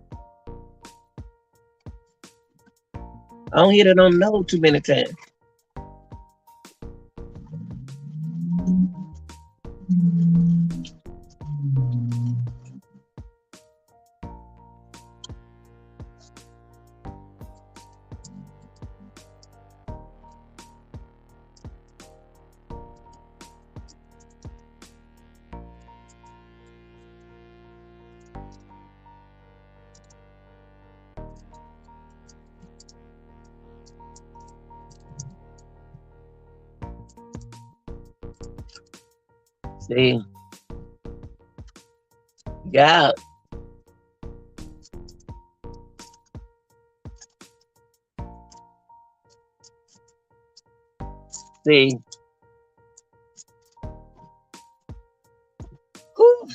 I don't hit it on no too many times. See, yeah, see, whew,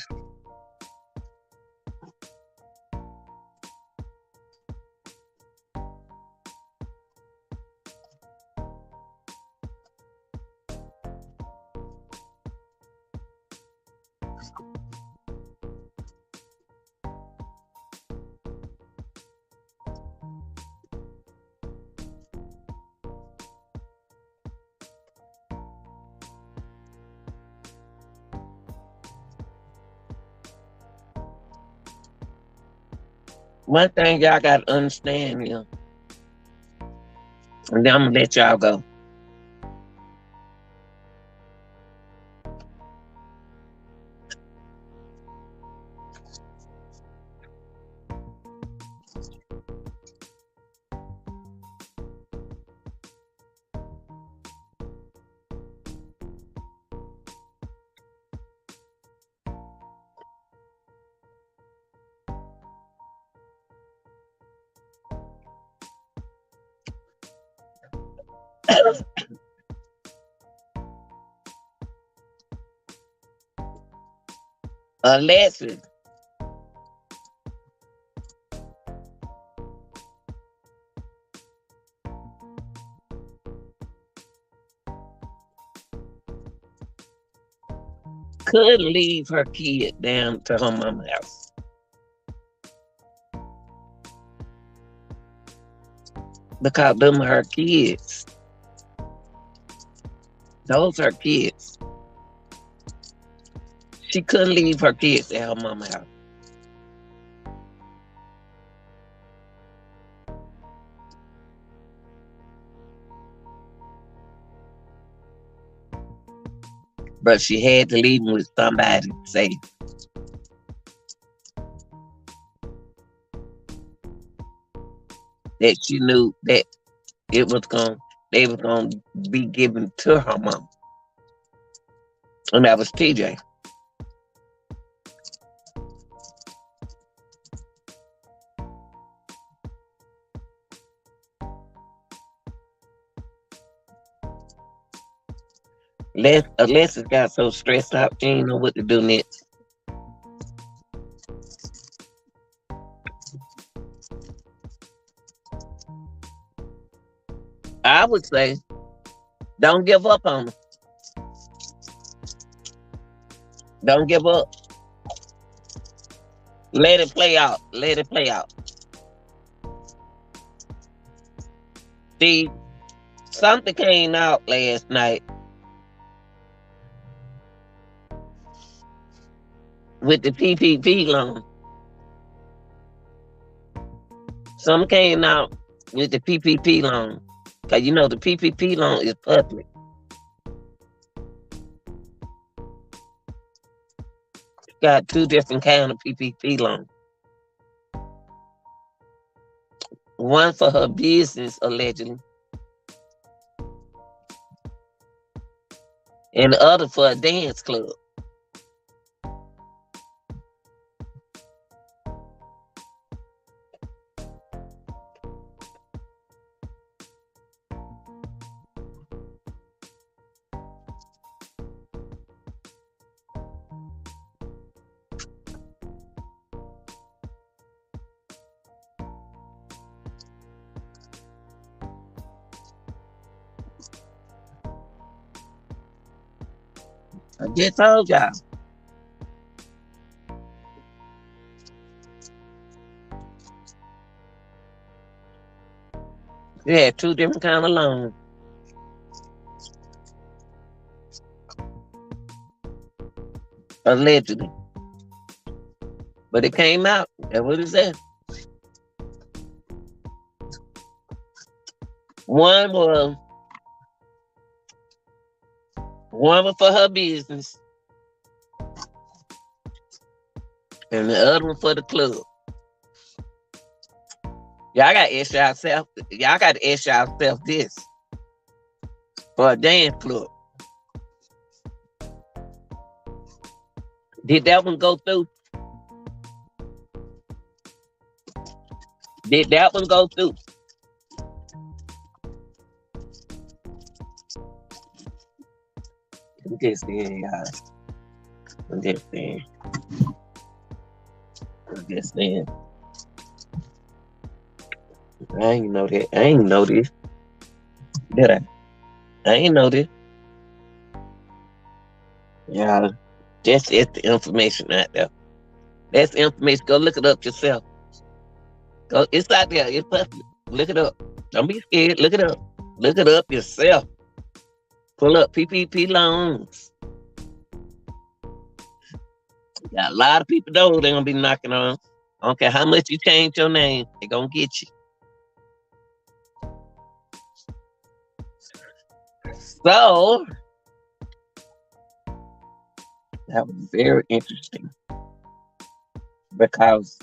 one thing y'all got to understand, and then I'm gonna let y'all go. Alexis could leave her kid down to her mama's house because them her kids. Those are kids. She couldn't leave her kids at her mama's house. But she had to leave them with somebody safe. That she knew that it was going they was gonna be given to her mom. And that was TJ. Alexis got so stressed out, she didn't know what to do next. I would say, don't give up on her. Don't give up. Let it play out. Let it play out. See, something came out last night with the PPP loan. Something came out with the PPP loan. Because you know the PPP loan is public. Got two different kinds of PPP loans. One for her business, allegedly, and the other for a dance club. I just told y'all. They had two different kind of loans. Allegedly. But it came out. That's what it said. One was for her business, and the other one for the club. Y'all got to ask yourself. Y'all got to ask yourself this for a dance club. Did that one go through? Did that one go through? I'm just saying, y'all. I'm just saying. I'm just saying. I ain't know that. I ain't know this. Did I? I ain't know this. Yeah. That's the information out there. That's the information. Go look it up yourself. Go. It's out there. It's public. Look it up. Don't be scared. Look it up. Look it up yourself. Pull up PPP loans. Got a lot of people though they're gonna be knocking on. I don't care how much you change your name, they're gonna get you. So that was very interesting because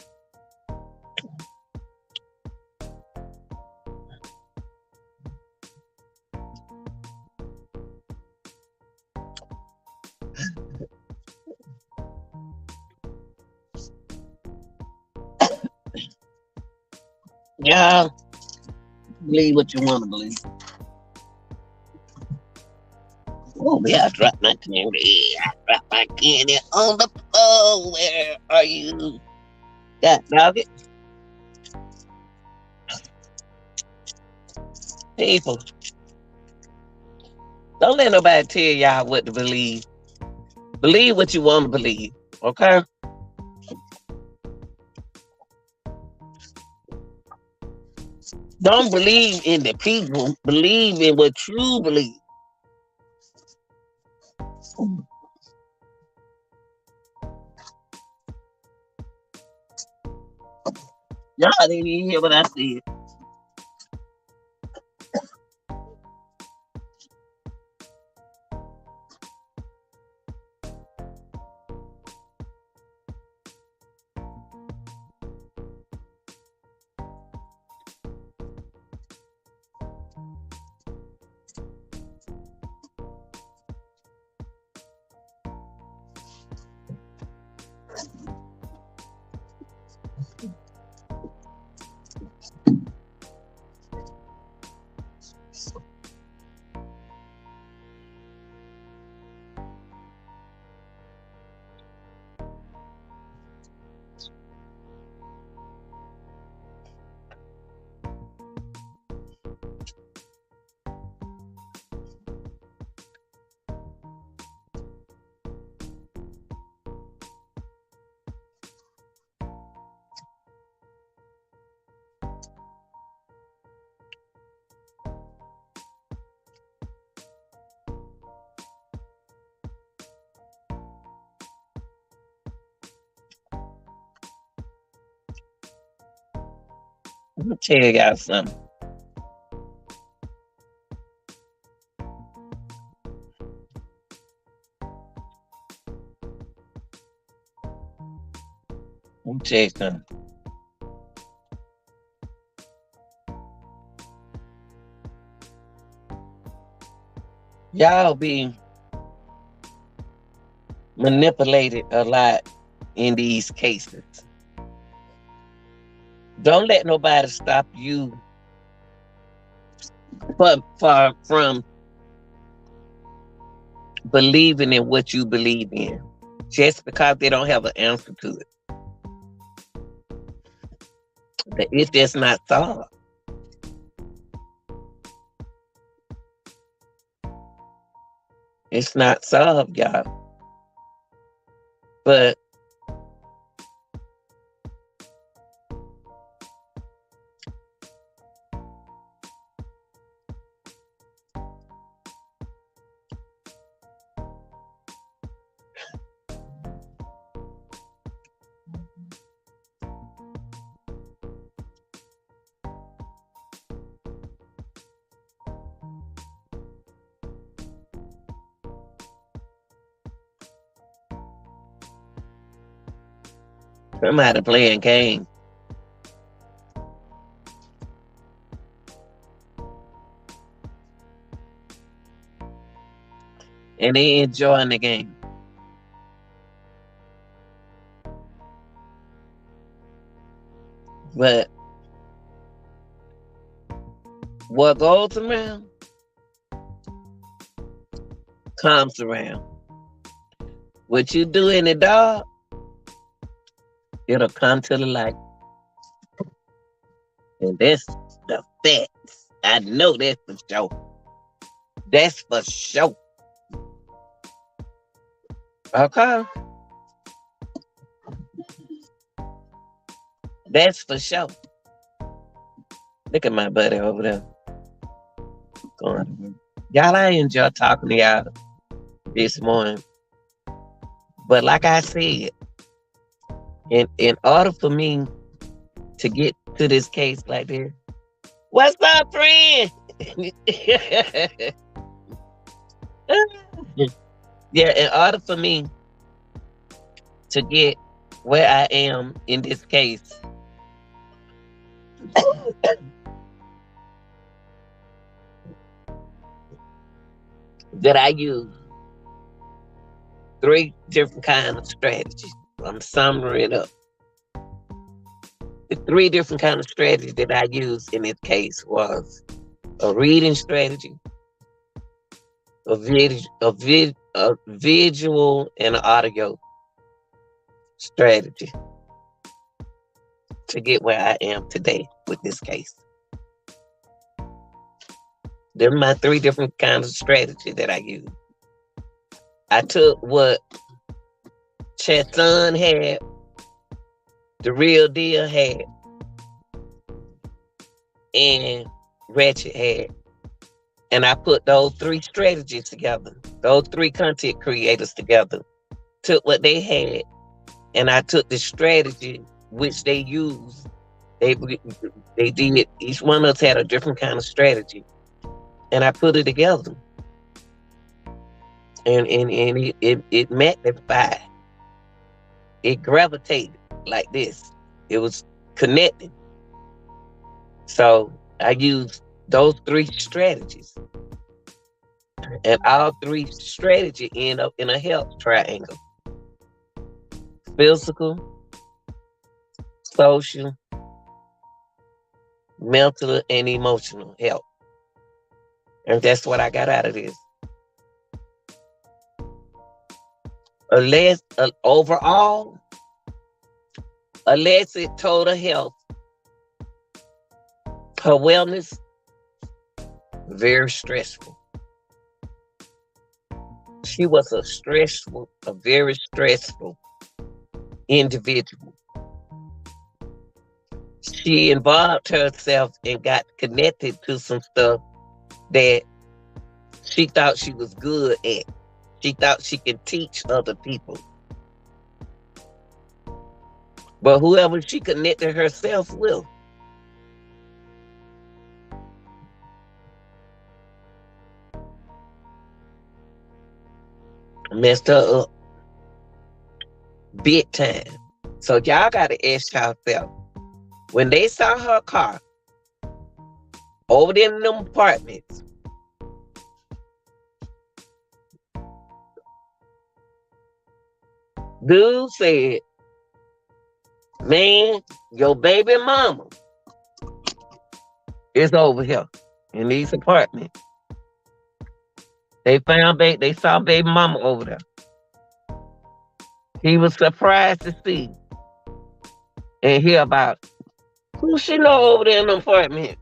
yeah, believe what you want to believe. Oh, yeah, I dropped my candy. I dropped my candy on the floor. Where are you? God dog it. People, don't let nobody tell y'all what to believe. Believe what you want to believe, okay? Don't believe in the people. Believe in what you believe. Y'all didn't even hear what I said. Let me tell y'all something. Let me tell you something. Y'all be manipulated a lot in these cases. Don't let nobody stop you from believing in what you believe in just because they don't have an answer to it. It's just not solved. It's not solved, y'all. But somebody playing games. And they enjoying the game. But what goes around comes around. What you do in the dark, it'll come to the light. And that's the facts. I know that's for sure. That's for sure. Okay? That's for sure. Look at my buddy over there. Going. Y'all, I enjoy talking to y'all this morning. But like I said, in order for me to get to this case like this, what's up, friend? Yeah, in order for me to get where I am in this case, that I use 3 different kinds of strategies. I'm summing it up. The 3 different kinds of strategies that I used in this case was a reading strategy, a visual and an audio strategy to get where I am today with this case. They're my 3 different kinds of strategy that I use. I took what Chetson had, the real deal had, and Ratchet had. And I put those 3 strategies together, those 3 content creators together, took what they had, and I took the strategy which they used. They did, each one of us had a different kind of strategy. And I put it together. And it magnified. It gravitated like this. It was connecting. So I used those 3 strategies. And all 3 strategies end up in a health triangle. Physical, social, mental, and emotional health. And that's what I got out of this. Overall, Alexis total health, her wellness, very stressful. She was a very stressful individual. She involved herself and got connected to some stuff that she thought she was good at. She thought she could teach other people. But whoever she connected herself with messed her up big time. So y'all gotta ask yourself, when they saw her car over there in them apartments, dude said, man, your baby mama is over here in these apartments. They saw baby mama over there. He was surprised to see and hear about who she know over there in the apartment.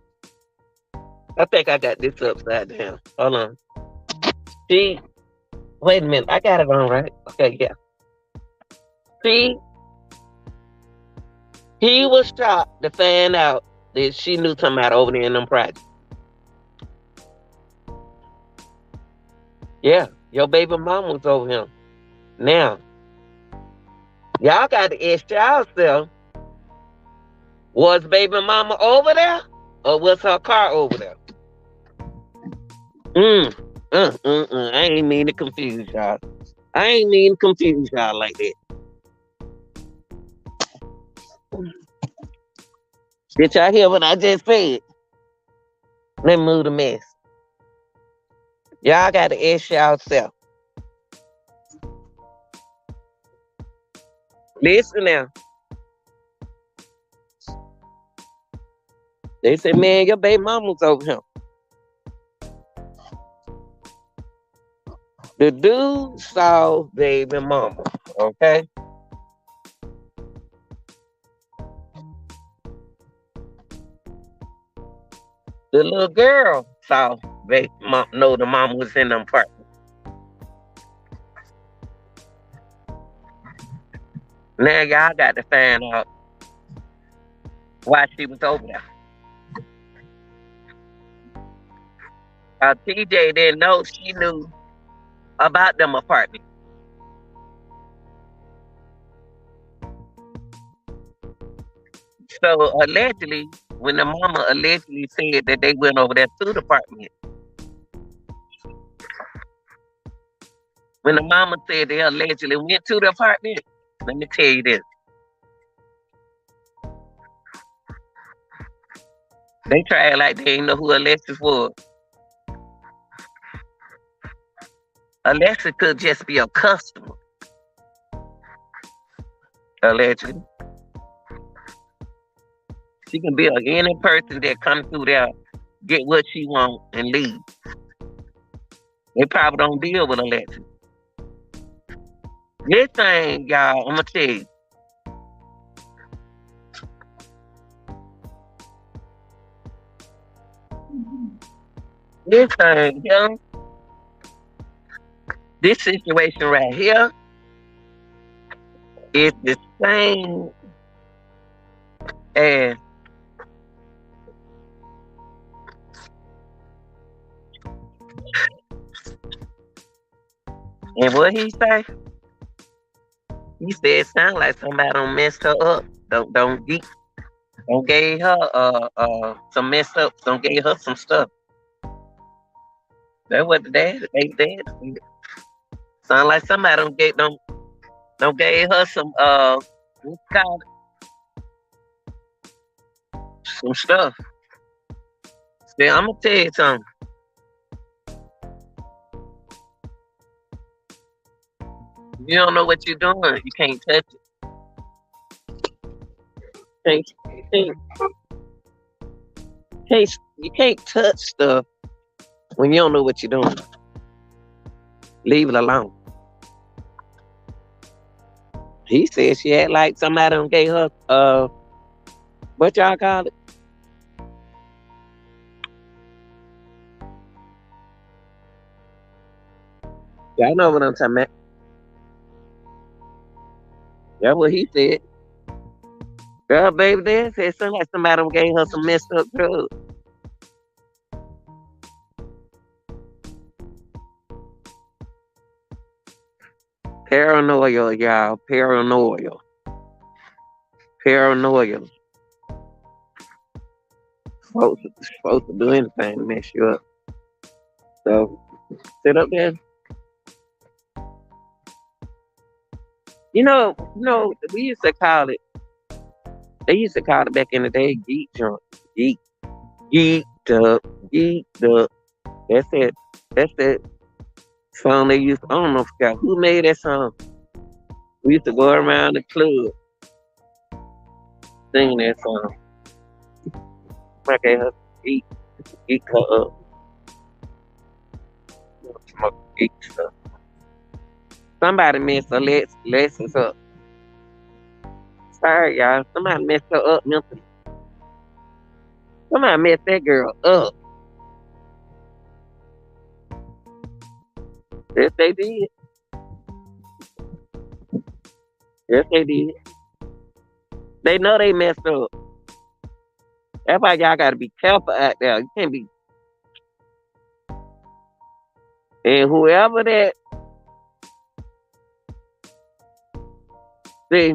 I think I got this upside down. Hold on. Wait a minute, I got it on right. Okay, yeah. See, he was shocked to find out that she knew something about over there in them projects. Yeah, your baby mama was over him. Now, y'all got to ask yourself, was baby mama over there or was her car over there? I ain't mean to confuse y'all. I ain't mean to confuse y'all like that. Did y'all hear what I just said? Let me move the mess. Y'all got to ask yourself. Listen now. They said, man, your baby mama's over here. The dude saw baby mama, okay? The little girl saw baby mom, know the mama was in the apartment. Now y'all got to find out why she was over there. TJ didn't know she knew about them apartments. So allegedly, when the mama allegedly said that they went over there to the apartment, when the mama said they allegedly went to the apartment, let me tell you this. They tried like they didn't know who Alexis was. Alexis could just be a customer, allegedly. She can be any person that comes through there, get what she wants, and leave. They probably don't deal with Alexis. This thing, y'all, I'm gonna tell you. This thing, this situation right here is the same as and what he say? He said it sound like somebody done messed her up. Don't gave her some mess up. Don't gave her some stuff. That's what the dad said. Sound like somebody don't gave her some what's called some stuff. See, I'm gonna tell you something. You don't know what you're doing. You can't touch it. You can't touch stuff when you don't know what you're doing. Leave it alone. He said she had like somebody done gave her what y'all call it? Y'all know what I'm talking about. That's what he said. Girl, baby, dad said something like somebody done gave her some messed up drugs. Paranoia, y'all. Paranoia. Supposed to do anything to mess you up. So sit up there. You know, we used to call it. They used to call it back in the day, geek junk. Geeked up. That's it. That's that song they used to, I don't know, forgot who made that song. We used to go around the club singing that song. I gave her geek her up. Geek stuff. Somebody messed Alexis up. Sorry, y'all. Somebody messed her up mentally. Somebody messed that girl up. Yes, they did. Yes, they did. They know they messed up. That's why y'all gotta be careful out there. You can't be. And whoever that, see,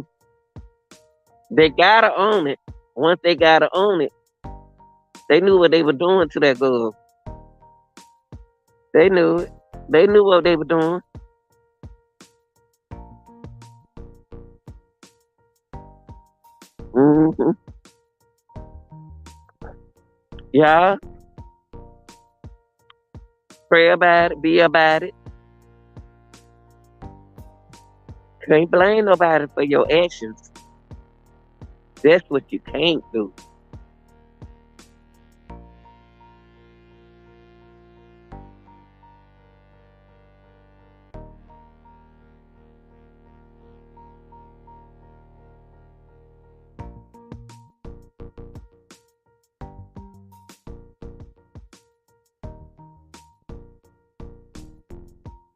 they gotta own it. Once they gotta own it, they knew what they were doing to that girl. They knew it. They knew what they were doing. Mm-hmm. Yeah. Pray about it. Be about it. Can't blame nobody for your actions. That's what you can't do.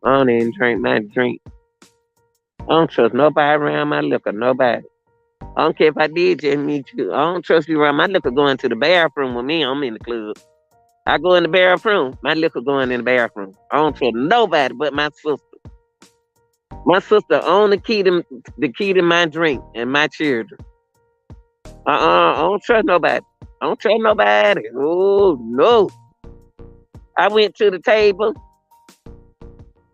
I don't even drink my drink. I don't trust nobody around my liquor. Nobody. I don't care if I did just meet you. I don't trust you around my liquor going to the bathroom with me. I'm in the club. I go in the bathroom. My liquor going in the bathroom. I don't trust nobody but my sister. My sister own the key to my drink and my children. I don't trust nobody. I don't trust nobody. Oh no. I went to the table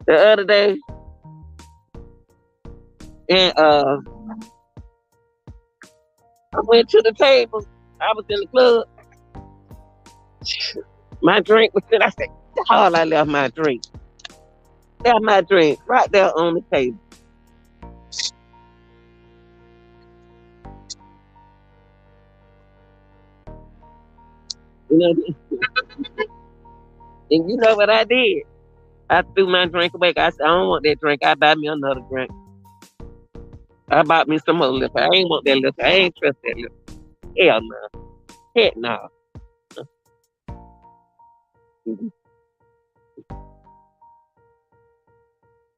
the other day and I went to the table. I was in the club. My drink was sitting. I said, "Oh, I left my drink. Left my drink right there on the table." You know, and you know what I did? I threw my drink away. I said, "I don't want that drink. I buy me another drink. I bought me some more liquor. I ain't want that liquor. I ain't trust that liquor. Hell no. Heck no."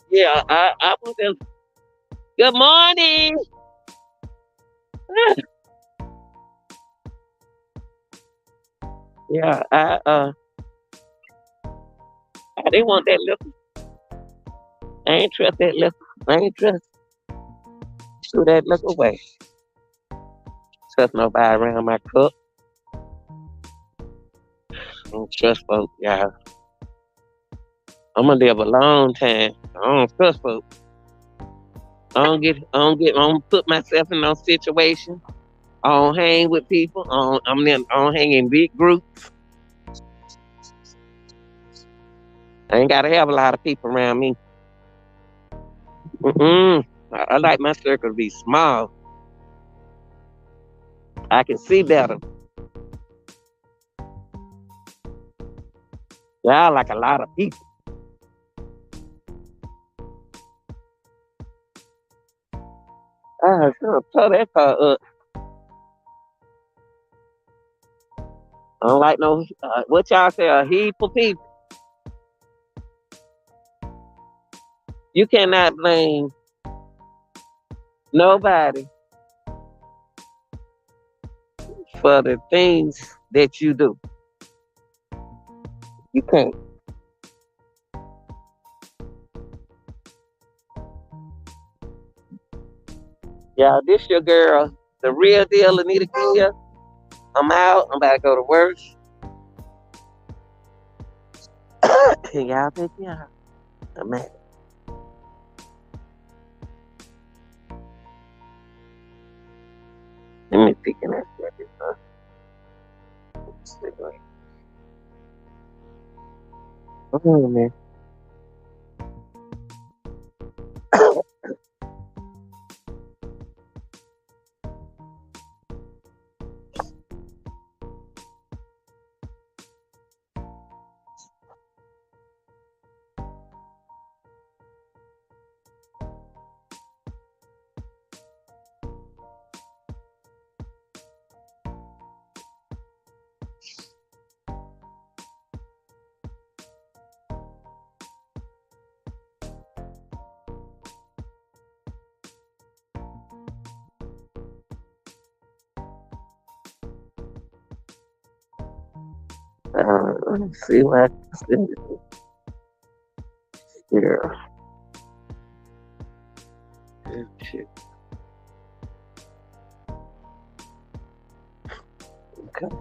Yeah, I was in. Good morning. Yeah, I didn't want that liquor. I ain't trust that liquor. I ain't trust. Threw that liquor away. Trust nobody around my cup. I don't trust folks, y'all. I'm gonna live a long time. I don't trust folks. I don't put myself in no situation. I don't hang with people. I don't hang in big groups. I ain't gotta have a lot of people around me. I like my circle to be small. I can see better. Y'all like a lot of people. I should tell that car up. I don't like no what y'all say a heap of people. You cannot blame nobody for the things that you do. You can't. Yeah, this your girl, the real deal, Anita Kia. I'm out. I'm about to go to work. Y'all take care. I'm out. Let me see. Can I share this? Oh, man. Let me see what I can send it here. Shit. Okay.